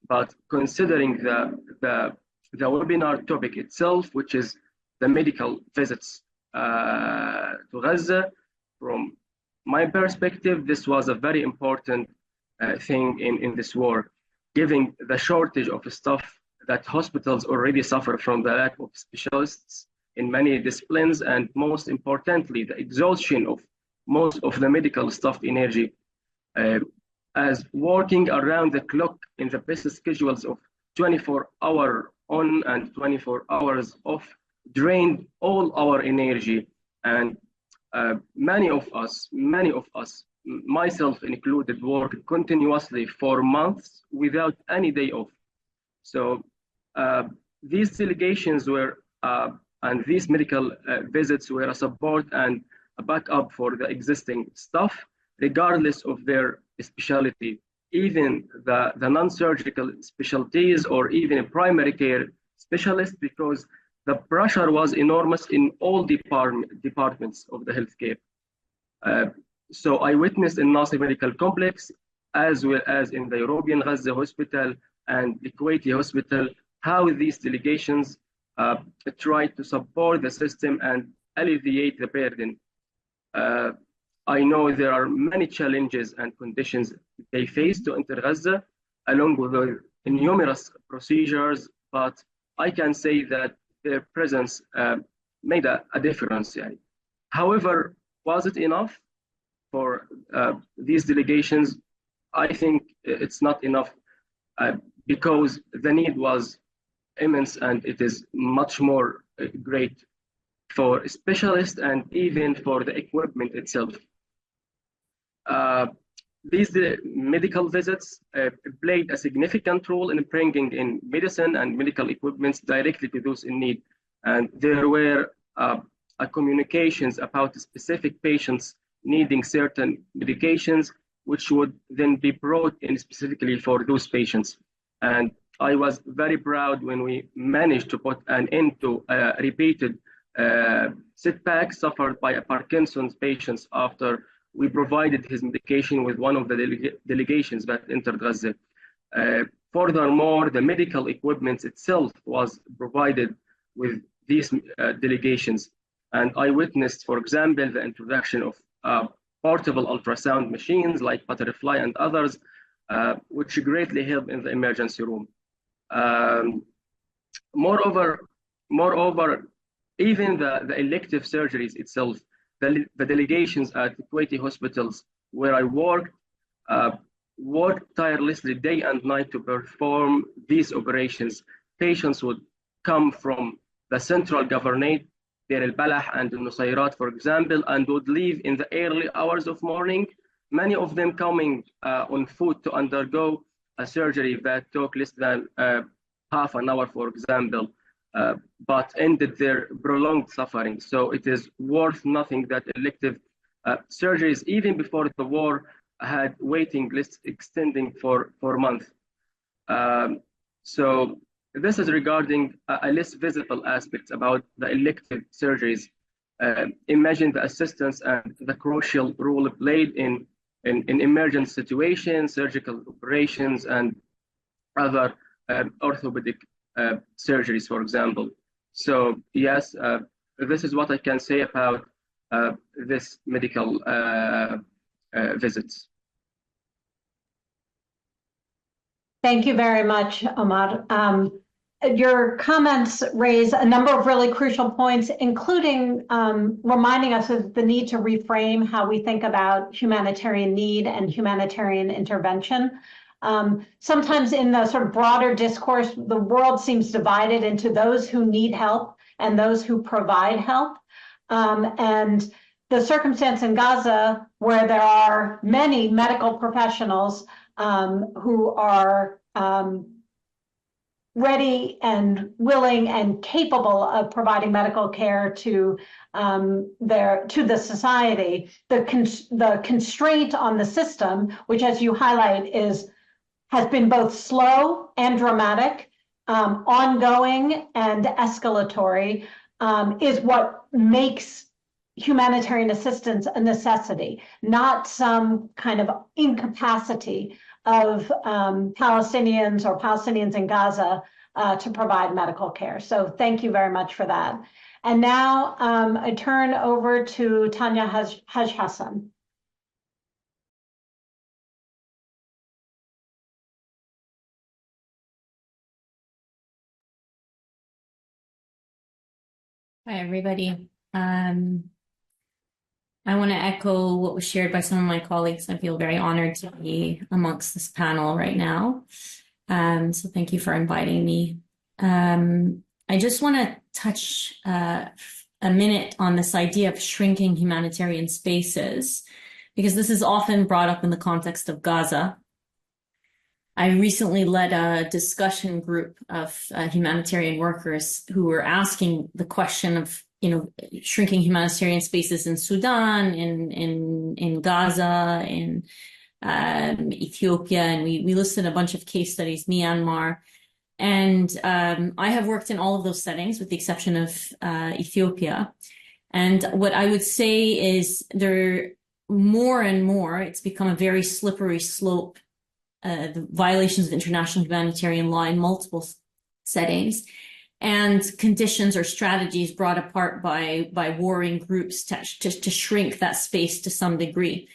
But considering the webinar topic itself, which is the medical visits to Gaza, from my perspective, this was a very important thing in this war, given the shortage of staff that hospitals already suffer from the lack of specialists in many disciplines, and most importantly, the exhaustion of most of the medical staff energy, as working around the clock in the best schedules of 24-hour on and 24 hours off drained all our energy. And many of us, myself included, worked continuously for months without any day off. So these delegations were, and these medical visits were a support and a backup for the existing staff, regardless of their specialty. Even the non-surgical specialties or even primary care specialists, because the pressure was enormous in all departments of the healthcare. So I witnessed in Nasser Medical Complex, as well as in the European Gaza Hospital and the Kuwaiti Hospital, how these delegations tried to support the system and alleviate the burden. I know there are many challenges and conditions they face to enter Gaza, along with the numerous procedures, but I can say that their presence made a difference. Yeah. However, was it enough for these delegations? I think it's not enough because the need was immense, and it is much more great for specialists and even for the equipment itself. These medical visits played a significant role in bringing in medicine and medical equipment directly to those in need. And there were communications about specific patients needing certain medications, which would then be brought in specifically for those patients. And I was very proud when we managed to put an end to repeated setbacks suffered by Parkinson's patients after we provided his medication with one of the delegations that entered Gaza. Furthermore, the medical equipment itself was provided with these delegations. And I witnessed, for example, the introduction of portable ultrasound machines like Butterfly and others, which greatly help in the emergency room. Moreover, even the elective surgeries itself, the delegations at Kuwaiti hospitals where I worked tirelessly day and night to perform these operations. Patients would come from the central governorate, Deir al-Balah and Nusayrat, for example, and would leave in the early hours of morning, many of them coming on foot to undergo a surgery that took less than half an hour, for example, but ended their prolonged suffering. So it is worth nothing that elective surgeries, even before the war, had waiting lists extending for months. So this is regarding a less visible aspect about the elective surgeries. Imagine the assistance and the crucial role played in emergent situations, surgical operations, and other orthopedic surgeries, for example. So yes, this is what I can say about this medical visits. Thank you very much, Omar. Your comments raise a number of really crucial points, including reminding us of the need to reframe how we think about humanitarian need and humanitarian intervention. Sometimes in the sort of broader discourse, the world seems divided into those who need help and those who provide help. And the circumstance in Gaza, where there are many medical professionals who are ready and willing and capable of providing medical care to the society, the constraint on the system, which, as you highlight, has been both slow and dramatic, ongoing and escalatory, is what makes humanitarian assistance a necessity, not some kind of incapacity of Palestinians or Palestinians in Gaza to provide medical care. So thank you very much for that. And now I turn over to Tanya Haj Hassan. Hi, everybody. I want to echo what was shared by some of my colleagues. I feel very honored to be amongst this panel right now. So thank you for inviting me. I just want to touch a minute on this idea of shrinking humanitarian spaces, because this is often brought up in the context of Gaza. I recently led a discussion group of humanitarian workers who were asking the question of, shrinking humanitarian spaces in Sudan, in Gaza, in Ethiopia, and we listed a bunch of case studies, Myanmar. And I have worked in all of those settings with the exception of Ethiopia. And what I would say is more and more, it's become a very slippery slope, the violations of international humanitarian law in multiple settings, and conditions or strategies brought apart by warring groups to shrink that space to some degree.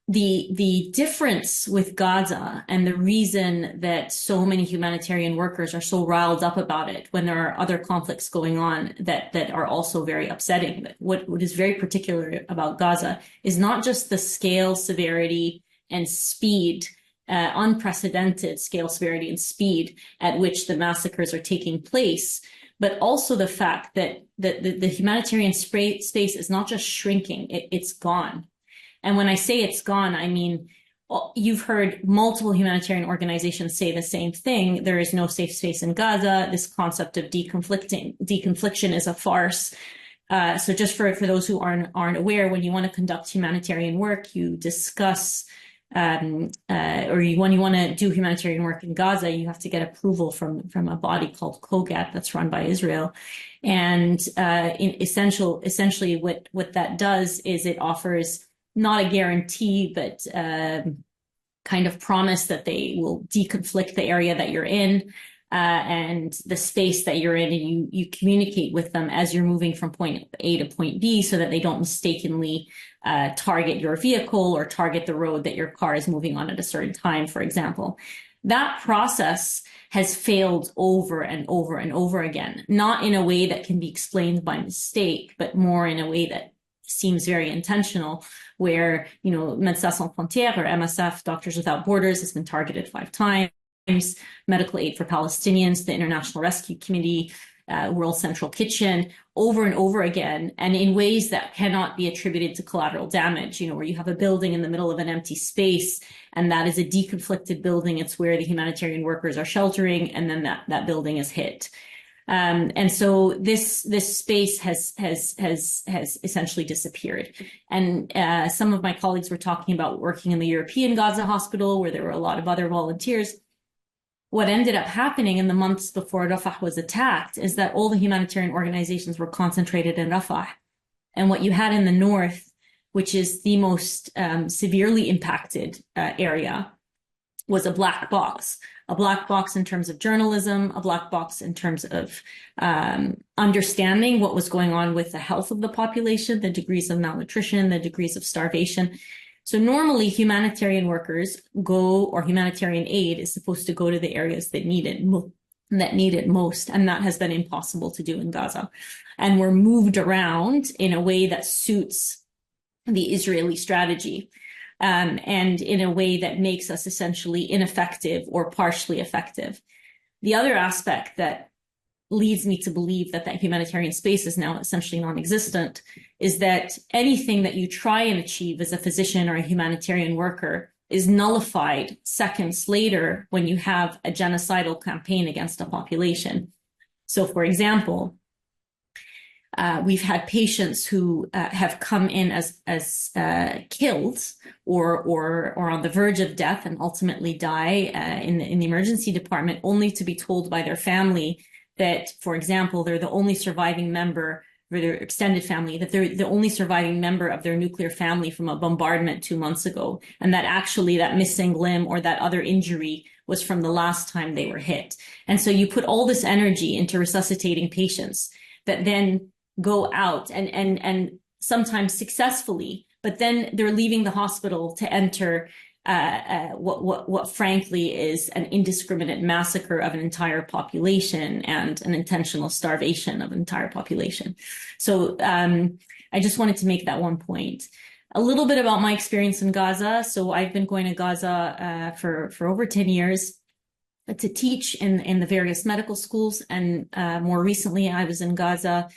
The difference with Gaza and the reason that so many humanitarian workers are so riled up about it when there are other conflicts going on that are also very upsetting. What is very particular about Gaza is not just the scale, severity, and speed, unprecedented scale, severity, and speed at which the massacres are taking place, but also the fact that the humanitarian space is not just shrinking, it's gone. And when I say it's gone, I mean, you've heard multiple humanitarian organizations say the same thing. There is no safe space in Gaza. This concept of deconfliction is a farce. So just for those who aren't aware, when you want to conduct humanitarian work, you discuss when you want to do humanitarian work in Gaza, you have to get approval from a body called COGAT that's run by Israel. And essentially what that does is it offers not a guarantee, but kind of promise that they will deconflict the area that you're in and the space that you're in, and you communicate with them as you're moving from point A to point B so that they don't mistakenly target your vehicle or target the road that your car is moving on at a certain time, for example. That process has failed over and over and over again, not in a way that can be explained by mistake, but more in a way that seems very intentional, where, Médecins Sans Frontières, or MSF, Doctors Without Borders, has been targeted 5 times, Medical Aid for Palestinians, the International Rescue Committee, World Central Kitchen, over and over again, and in ways that cannot be attributed to collateral damage, where you have a building in the middle of an empty space, and that is a deconflicted building. It's where the humanitarian workers are sheltering, and then that building is hit. And so this space has essentially disappeared. And some of my colleagues were talking about working in the European Gaza hospital, where there were a lot of other volunteers. What ended up happening in the months before Rafah was attacked is that all the humanitarian organizations were concentrated in Rafah. And what you had in the north, which is the most severely impacted area, was a black box in terms of journalism, a black box in terms of understanding what was going on with the health of the population, the degrees of malnutrition, the degrees of starvation. So normally humanitarian workers or humanitarian aid is supposed to go to the areas that need it most, and that has been impossible to do in Gaza. And we're moved around in a way that suits the Israeli strategy, and in a way that makes us essentially ineffective or partially effective. The other aspect that leads me to believe that humanitarian space is now essentially non-existent is that anything that you try and achieve as a physician or a humanitarian worker is nullified seconds later when you have a genocidal campaign against a population. So, for example, we've had patients who have come in as killed or on the verge of death and ultimately die in the emergency department, only to be told by their family that, for example, they're the only surviving member, or their extended family, that they're the only surviving member of their nuclear family from a bombardment 2 months ago, and that actually that missing limb or that other injury was from the last time they were hit. And so you put all this energy into resuscitating patients that then go out and sometimes successfully, but then they're leaving the hospital to enter what frankly is an indiscriminate massacre of an entire population and an intentional starvation of an entire population. So I just wanted to make that one point. A little bit about my experience in Gaza. So I've been going to Gaza for over 10 years to teach in the various medical schools, and more recently I was in Gaza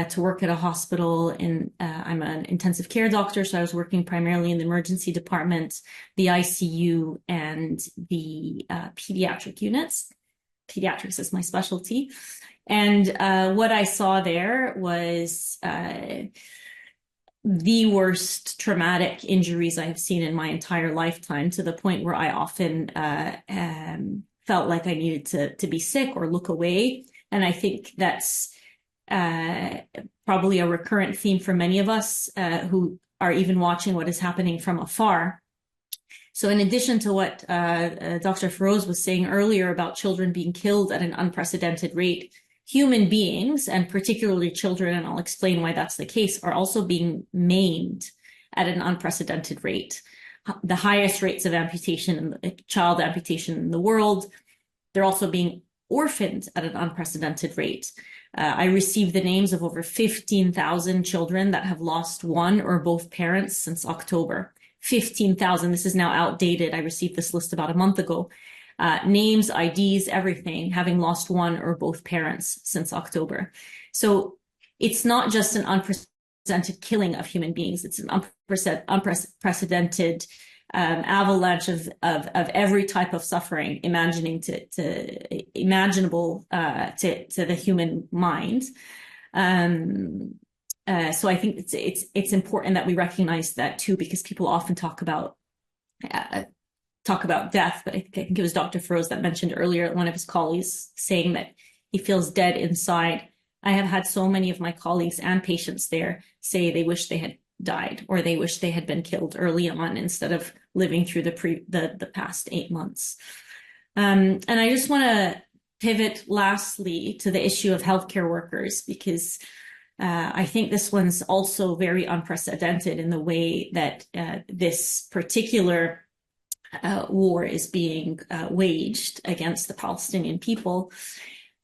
to work at a hospital. I'm an intensive care doctor, so I was working primarily in the emergency department, the ICU, and the pediatric units. Pediatrics is my specialty. And what I saw there was the worst traumatic injuries I have seen in my entire lifetime, to the point where I often felt like I needed to be sick or look away. And I think that's probably a recurrent theme for many of us who are even watching what is happening from afar. So in addition to what Dr. Feroz was saying earlier about children being killed at an unprecedented rate, human beings, and particularly children, and I'll explain why that's the case, are also being maimed at an unprecedented rate. The highest rates of amputation, child amputation in the world. They're also being orphaned at an unprecedented rate. I received the names of over 15,000 children that have lost one or both parents since October. 15,000. This is now outdated. I received this list about a month ago. Names, IDs, everything, having lost one or both parents since October. So it's not just an unprecedented killing of human beings. It's an unprecedented avalanche of every type of suffering imaginable to the human mind. So I think it's important that we recognize that too, because people often talk about death, but I think it was Dr. Feroz that mentioned earlier, one of his colleagues saying that he feels dead inside. I have had so many of my colleagues and patients there say they wish they had died, or they wish they had been killed early on instead of living through the past 8 months. And I just want to pivot lastly to the issue of healthcare workers, because I think this one's also very unprecedented in the way that this particular war is being waged against the Palestinian people,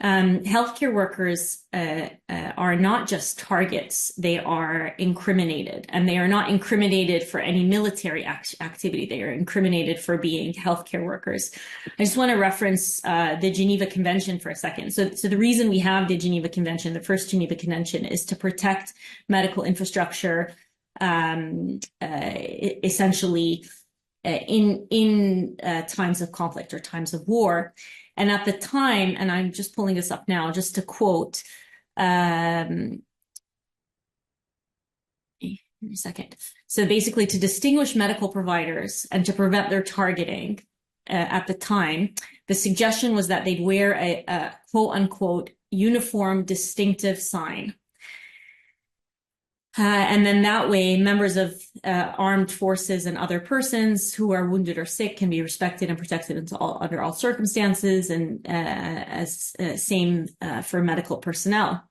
healthcare workers are not just targets, they are incriminated. And they are not incriminated for any military activity. They are incriminated for being healthcare workers. I just want to reference the Geneva Convention for a second. So the reason we have the Geneva Convention, the first Geneva Convention, is to protect medical infrastructure, essentially in times of conflict or times of war. And at the time, and I'm just pulling this up now, just to quote, a second. So basically, to distinguish medical providers and to prevent their targeting at the time, the suggestion was that they'd wear a quote unquote uniform distinctive sign. And then that way, members of armed forces and other persons who are wounded or sick can be respected and protected under all circumstances, and same for medical personnel.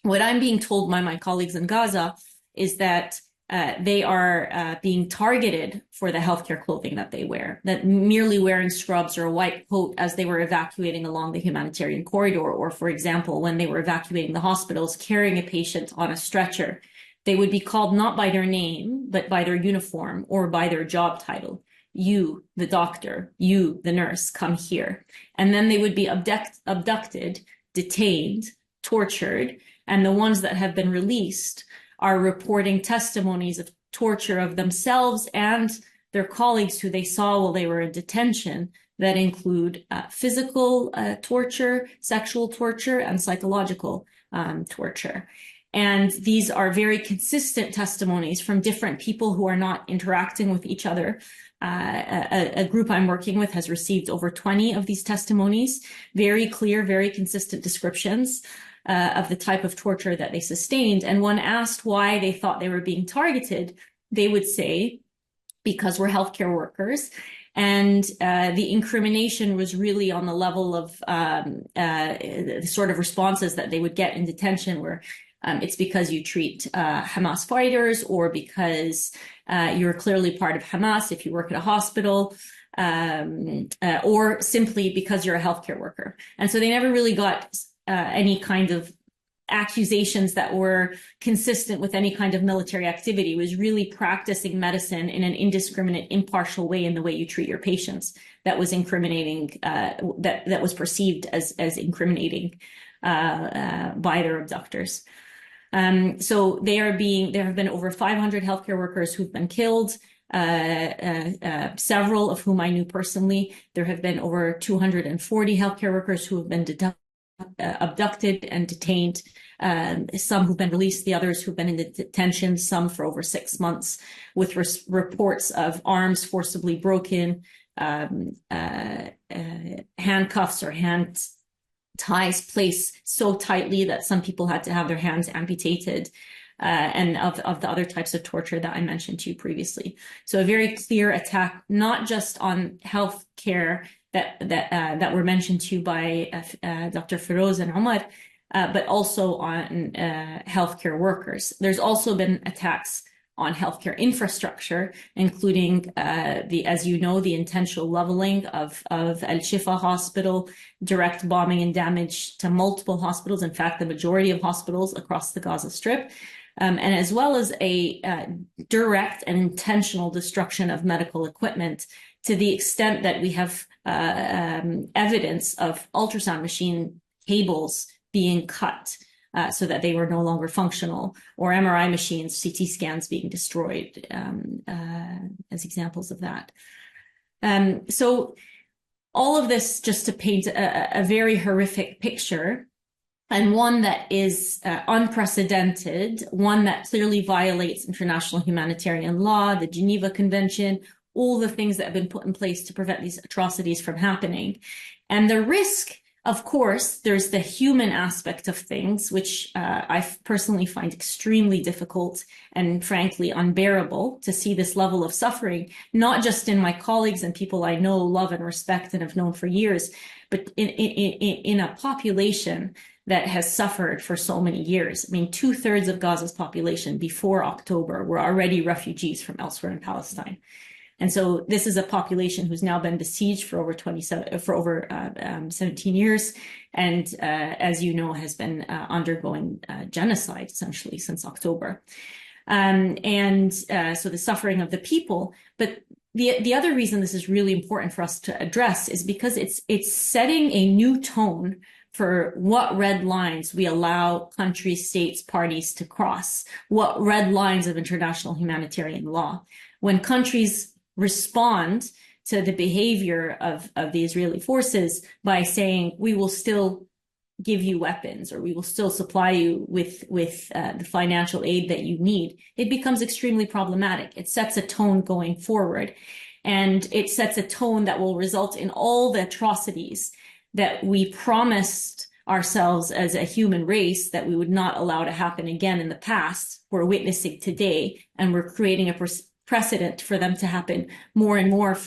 What I'm being told by my colleagues in Gaza is that they are being targeted for the healthcare clothing that they wear, that merely wearing scrubs or a white coat as they were evacuating along the humanitarian corridor, or, for example, when they were evacuating the hospitals, carrying a patient on a stretcher, they would be called not by their name, but by their uniform or by their job title. You, the doctor, you, the nurse, come here. And then they would be abducted, detained, tortured, and the ones that have been released are reporting testimonies of torture of themselves and their colleagues who they saw while they were in detention that include physical torture, sexual torture, and psychological torture. And these are very consistent testimonies from different people who are not interacting with each other. A group I'm working with has received over 20 of these testimonies, very clear, very consistent descriptions of the type of torture that they sustained. And when asked why they thought they were being targeted, they would say, because we're healthcare workers. And the incrimination was really on the level of the sort of responses that they would get in detention, where it's because you treat Hamas fighters, or because you're clearly part of Hamas if you work at a hospital, or simply because you're a healthcare worker. And so they never really got any kind of accusations that were consistent with any kind of military activity. It was really practicing medicine in an indiscriminate, impartial way in the way you treat your patients that was incriminating, that was perceived as incriminating by their abductors. So there have been over 500 healthcare workers who've been killed, several of whom I knew personally. There have been over 240 healthcare workers who have been abducted and detained, some who've been released, the others who've been in detention, some for over 6 months, with reports of arms forcibly broken, handcuffs or hand ties placed so tightly that some people had to have their hands amputated, and of the other types of torture that I mentioned to you previously. So a very clear attack, not just on health care that were mentioned to you by Dr. Feroz and Omar, but also on healthcare workers. There's also been attacks on healthcare infrastructure, including as you know, the intentional leveling of Al Shifa Hospital, direct bombing and damage to multiple hospitals, in fact, the majority of hospitals across the Gaza Strip, and as well as a direct and intentional destruction of medical equipment, to the extent that we have evidence of ultrasound machine cables being cut so that they were no longer functional, or MRI machines, CT scans being destroyed, as examples of that. So all of this just to paint a very horrific picture, and one that is unprecedented, one that clearly violates international humanitarian law, the Geneva Convention, all the things that have been put in place to prevent these atrocities from happening. And the risk, of course, there's the human aspect of things, which I personally find extremely difficult and frankly unbearable to see this level of suffering, not just in my colleagues and people I know, love and respect and have known for years, but in a population that has suffered for so many years. I mean, 2/3 of Gaza's population before October were already refugees from elsewhere in Palestine. And so this is a population who's now been besieged for over 17 years, and as you know, has been undergoing genocide essentially since October. So the suffering of the people. But the other reason this is really important for us to address is because it's setting a new tone for what red lines we allow countries, states, parties to cross, what red lines of international humanitarian law. When countries respond to the behavior of the Israeli forces by saying, we will still give you weapons, or we will still supply you with the financial aid that you need, it becomes extremely problematic. It sets a tone going forward, and it sets a tone that will result in all the atrocities that we promised ourselves as a human race that we would not allow to happen again in the past. We're witnessing today, and we're creating a precedent for them to happen more and more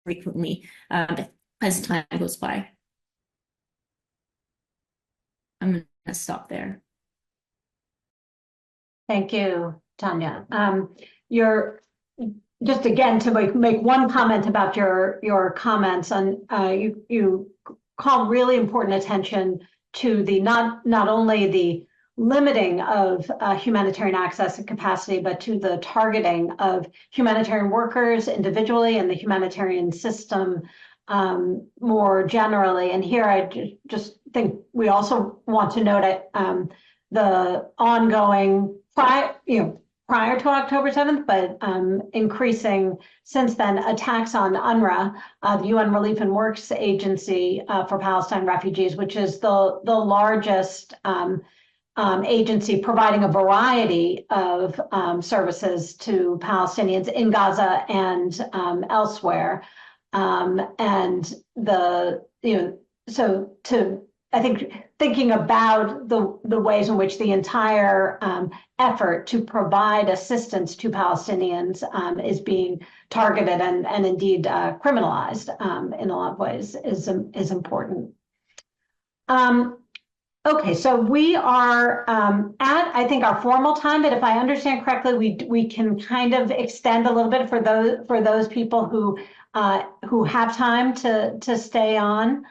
frequently as time goes by. I'm going to stop there. Thank you, Tanya. You're just again to make one comment about your comments, and you call really important attention to the not only the limiting of humanitarian access and capacity, but to the targeting of humanitarian workers individually and the humanitarian system more generally. And here I just think we also want to note it, the ongoing prior to October 7th, but increasing since then, attacks on UNRWA, the UN Relief and Works Agency for Palestine refugees, which is the largest agency providing a variety of services to Palestinians in Gaza and elsewhere. I think thinking about the ways in which the entire effort to provide assistance to Palestinians is being targeted and indeed criminalized in a lot of ways is important. Okay, so we are at, I think, our formal time, but if I understand correctly, we can kind of extend a little bit for those people who have time to stay on.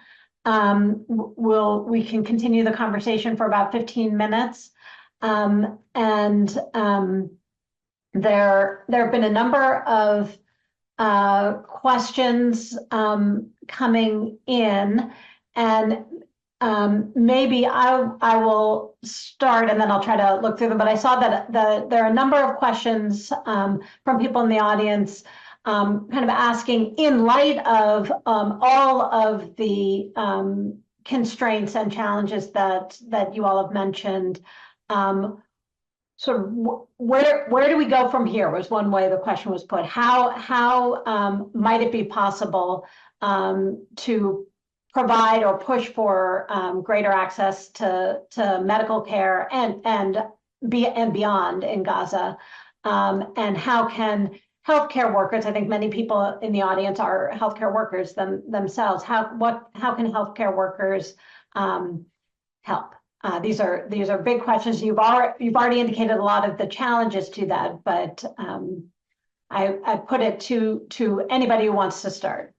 We can continue the conversation for about 15 minutes. There have been a number of questions coming in, and maybe I will start and then I'll try to look through them. But I saw that there are a number of questions from people in the audience kind of asking, in light of all of the constraints and challenges that you all have mentioned, sort of where do we go from here was one way the question was put. How might it be possible to provide or push for greater access to medical care and beyond in Gaza, and how can healthcare workers, I think many people in the audience are healthcare workers themselves. How can healthcare workers help? These are big questions. You've already indicated a lot of the challenges to that, but I put it to anybody who wants to start.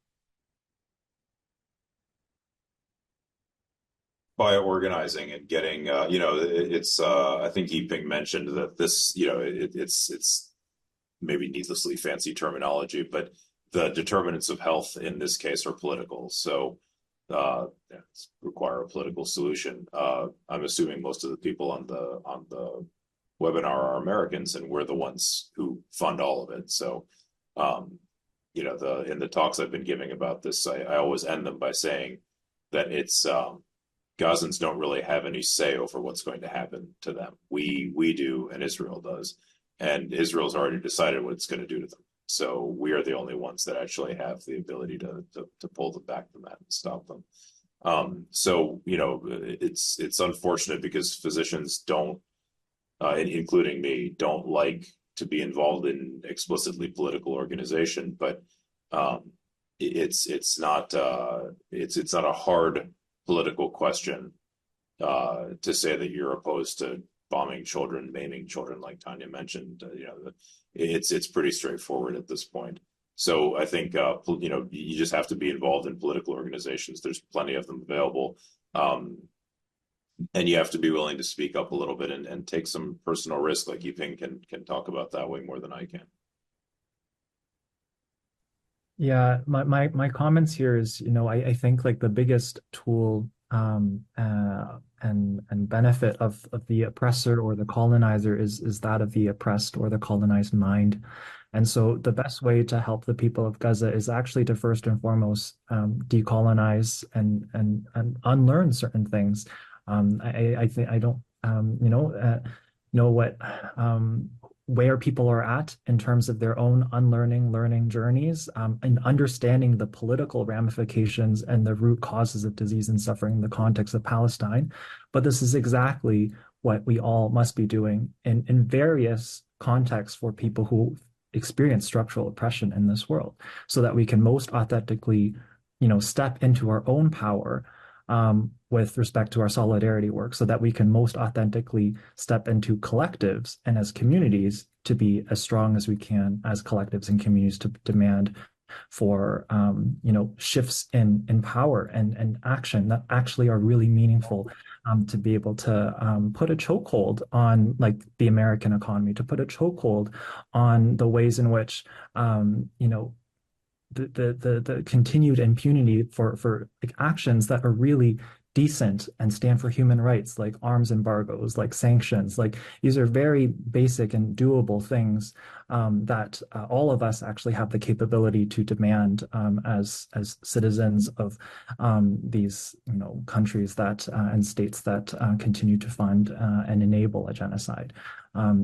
By organizing and getting, it's. I think Yiping mentioned that this, it's maybe needlessly fancy terminology, but the determinants of health in this case are political. So require a political solution. I'm assuming most of the people on the webinar are Americans, and we're the ones who fund all of it. So, in the talks I've been giving about this, I always end them by saying that it's Gazans don't really have any say over what's going to happen to them. We do, and Israel does. And Israel's already decided what it's going to do to them. So we are the only ones that actually have the ability to pull them back from that and stop them. It's unfortunate because physicians don't, including me, don't like to be involved in explicitly political organization. But it's not a hard political question to say that you're opposed to bombing children, maiming children, like Tanya mentioned. It's pretty straightforward at this point. So I think you just have to be involved in political organizations. There's plenty of them available, and you have to be willing to speak up a little bit and take some personal risk. Like Yiping can talk about that way more than I can. Yeah, my comments here is, I think like the biggest tool and benefit of the oppressor or the colonizer is that of the oppressed or the colonized mind. And so the best way to help the people of Gaza is actually to first and foremost decolonize and unlearn certain things. I think I don't know what where people are at in terms of their own unlearning, learning journeys, and understanding the political ramifications and the root causes of disease and suffering in the context of Palestine. But this is exactly what we all must be doing in various contexts for people who experience structural oppression in this world, so that we can most authentically, step into our own power with respect to our solidarity work, so that we can most authentically step into collectives and as communities to be as strong as we can as collectives and communities to demand for shifts in power and action that actually are really meaningful, to be able to put a chokehold on like the American economy, to put a chokehold on the ways in which the continued impunity for like actions that are really decent and stand for human rights, like arms embargoes, like sanctions. Like these are very basic and doable things that all of us actually have the capability to demand as citizens of these countries that and states that continue to fund and enable a genocide.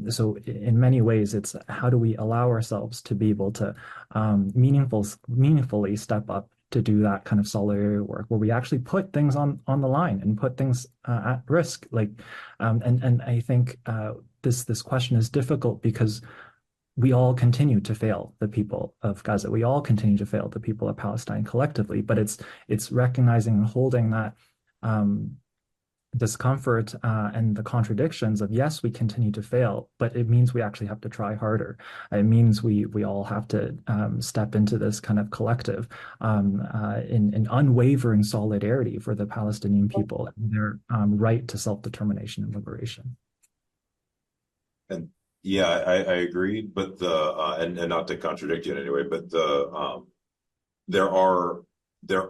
So in many ways, it's how do we allow ourselves to be able to meaningfully step up to do that kind of solidarity work, where we actually put things on the line and put things at risk. Like, and I think this question is difficult because we all continue to fail the people of Gaza. We all continue to fail the people of Palestine collectively. But it's recognizing and holding that discomfort and the contradictions of, yes, we continue to fail, but it means we actually have to try harder. It means we all have to step into this kind of collective in unwavering solidarity for the Palestinian people and their right to self-determination and liberation. And yeah, I agree, but and not to contradict you in any way, but there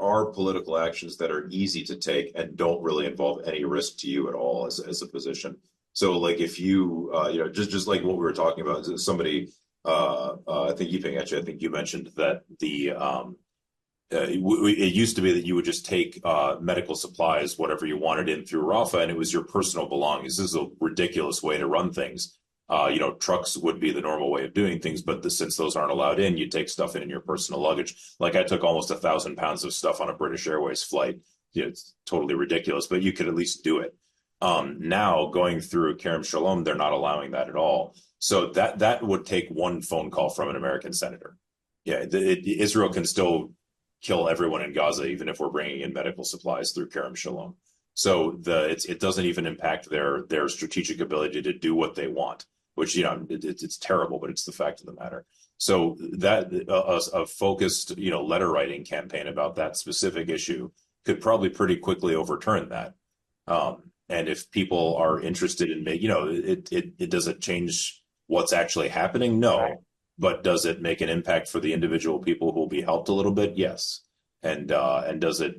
are political actions that are easy to take and don't really involve any risk to you at all as a position. So like if you just like what we were talking about, somebody I think you mentioned that it used to be that you would just take medical supplies, whatever you wanted in through Rafah, and it was your personal belongings. This is a ridiculous way to run things. Trucks would be the normal way of doing things, but since those aren't allowed in, you take stuff in your personal luggage. Like I took almost 1,000 pounds of stuff on a British Airways flight. It's totally ridiculous, but you could at least do it. Now going through Kerem Shalom, they're not allowing that at all. So that would take one phone call from an American senator. Yeah, Israel can still kill everyone in Gaza, even if we're bringing in medical supplies through Kerem Shalom. So it doesn't even impact their strategic ability to do what they want, which it's terrible, but it's the fact of the matter. So that a focused letter writing campaign about that specific issue could probably pretty quickly overturn that. And if people are interested in making, it doesn't change what's actually happening, no. Right. But does it make an impact for the individual people who will be helped a little bit? Yes. And does it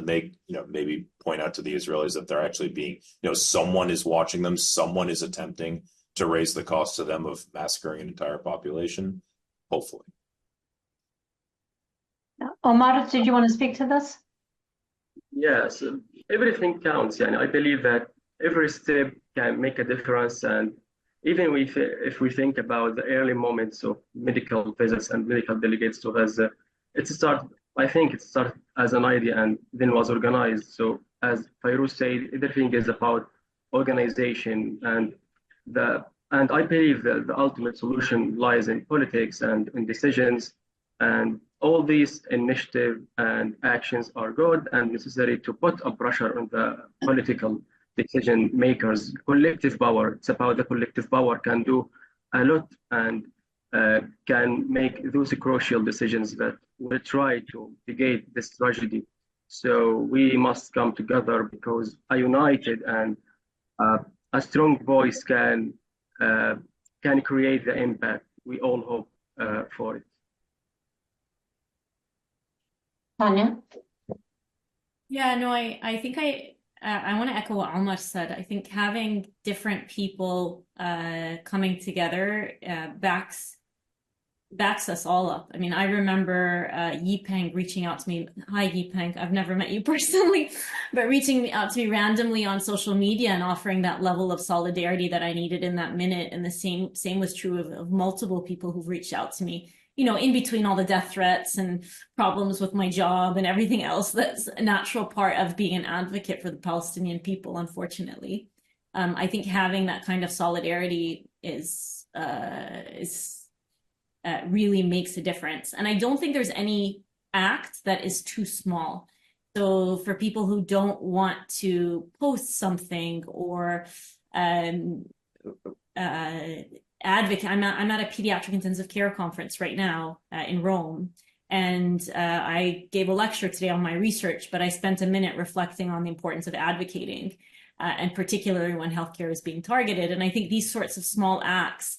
make, maybe point out to the Israelis that they're actually being, someone is watching them, someone is attempting to raise the cost to them of massacring an entire population? Hopefully. Omar, did you want to speak to this? Yes, everything counts. I believe that every step can make a difference. And even if we think about the early moments of medical visits and medical delegates to Gaza, I think it started as an idea and then was organized. So as Fairuz said, everything is about organization, and I believe that the ultimate solution lies in politics and in decisions. And all these initiatives and actions are good and necessary to put a pressure on the political decision makers. Collective power, it's about the collective power can do a lot. And can make those crucial decisions that will try to mitigate this tragedy. So we must come together because a united and a strong voice can create the impact we all hope for it. Tanya? Yeah, no, I think I want to echo what Alma said. I think having different people coming together backs us all up. I mean, I remember Yipeng reaching out to me. Hi, Yipeng. I've never met you personally, but reaching out to me randomly on social media and offering that level of solidarity that I needed in that minute. And the same was true of multiple people who've reached out to me, you know, in between all the death threats and problems with my job and everything else that's a natural part of being an advocate for the Palestinian people, unfortunately. I think having that kind of solidarity is really makes a difference. And I don't think there's any act that is too small. So for people who don't want to post something or advocate, I'm at a pediatric intensive care conference right now in Rome. And I gave a lecture today on my research, but I spent a minute reflecting on the importance of advocating, and particularly when healthcare is being targeted. And I think these sorts of small acts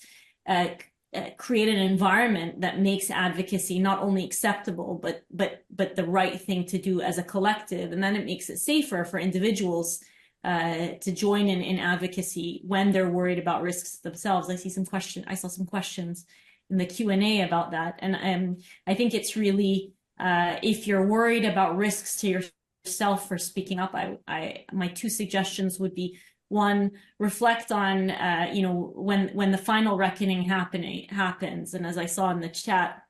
create an environment that makes advocacy not only acceptable, but the right thing to do as a collective. And then it makes it safer for individuals to join in advocacy when they're worried about risks themselves. I saw some questions in the Q&A about that. And I think it's really, if you're worried about risks to yourself for speaking up, my two suggestions would be, one, reflect on, when the final reckoning happens. And as I saw in the chat,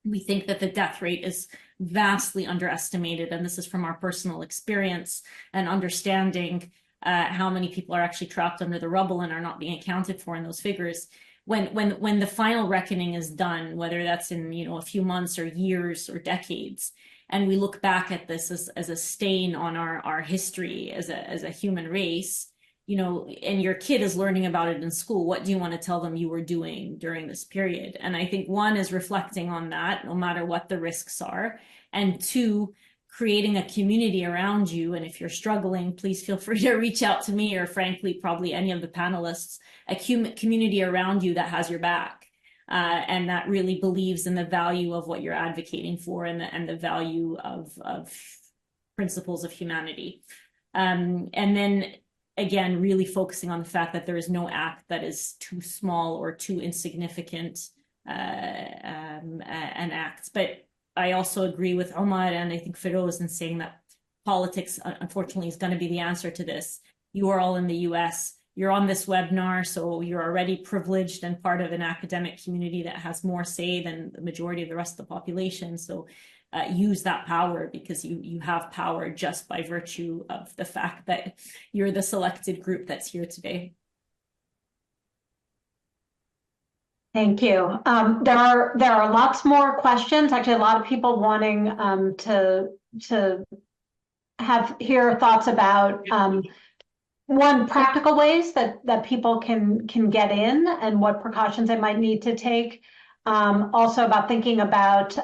we think that the death rate is vastly underestimated. And this is from our personal experience and understanding how many people are actually trapped under the rubble and are not being accounted for in those figures. When the final reckoning is done, whether that's in a few months or years or decades, and we look back at this as a stain on our history as a human race, and your kid is learning about it in school, what do you want to tell them you were doing during this period? And I think one is reflecting on that, no matter what the risks are. And two, creating a community around you. And if you're struggling, please feel free to reach out to me or frankly, probably any of the panelists, a community around you that has your back. And that really believes in the value of what you're advocating for and the value of principles of humanity. And then, again, really focusing on the fact that there is no act that is too small or too insignificant an act. But I also agree with Omar and I think Feroz in saying that politics, unfortunately, is going to be the answer to this. You are all in the US. You're on this webinar, so you're already privileged and part of an academic community that has more say than the majority of the rest of the population. So use that power, because you have power just by virtue of the fact that you're the selected group that's here today. Thank you. There are lots more questions. Actually, a lot of people wanting to hear thoughts about one, practical ways that people can get in and what precautions they might need to take. Also about thinking about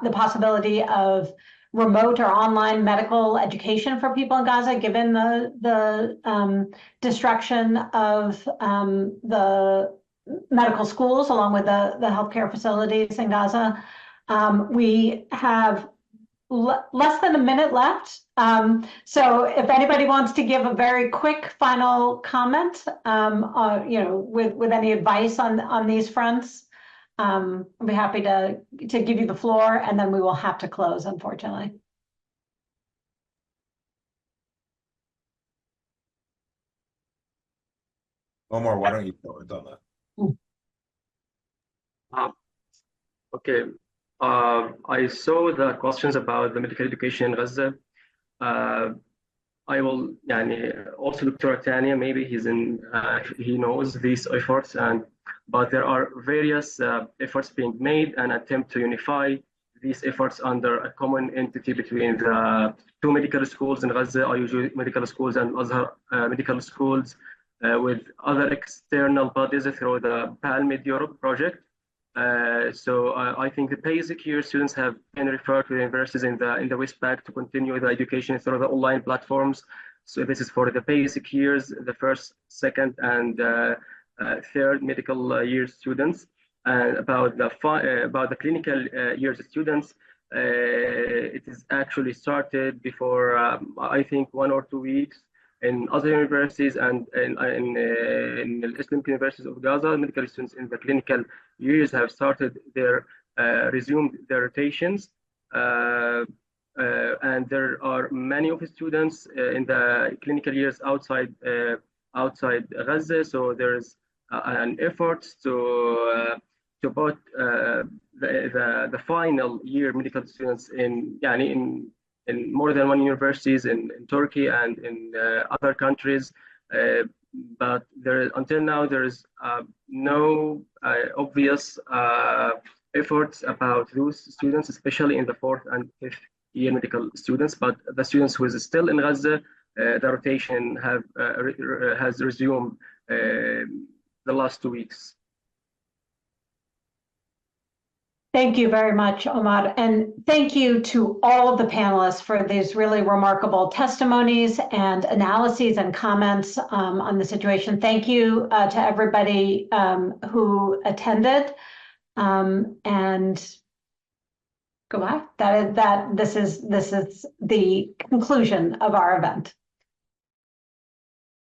the possibility of remote or online medical education for people in Gaza, given the destruction of the medical schools along with the healthcare facilities in Gaza. We have less than a minute left. So if anybody wants to give a very quick final comment, with any advice on these fronts, I'll be happy to give you the floor, and then we will have to close, unfortunately. Omar, why don't you comment on that? Okay. I saw the questions about the medical education in Gaza. I will, also Dr. Tania, maybe he knows these efforts, but there are various efforts being made and attempt to unify these efforts under a common entity between the two medical schools in Gaza, IUG medical schools and Azhar medical schools, with other external bodies through the PALMID Europe project. So I think the basic year students have been referred to the universities in the West Bank to continue the education through the online platforms. So this is for the basic years, the first, second, and third medical year students. And about the clinical years students, it is actually started before I think 1 or 2 weeks in other universities and in the Islamic universities of Gaza. Medical students in the clinical years have started their resumed their rotations. And there are many of the students in the clinical years outside Gaza. So there's an effort to put the final year medical students in more than one universities in Turkey and in other countries. But until now, there is no obvious efforts about those students, especially in the fourth and fifth year medical students. But the students who is still in Gaza, the rotation has resumed the last 2 weeks. Thank you very much, Omar. And thank you to all of the panelists for these really remarkable testimonies and analyses and comments on the situation. Thank you to everybody who attended. And goodbye. This is the conclusion of our event.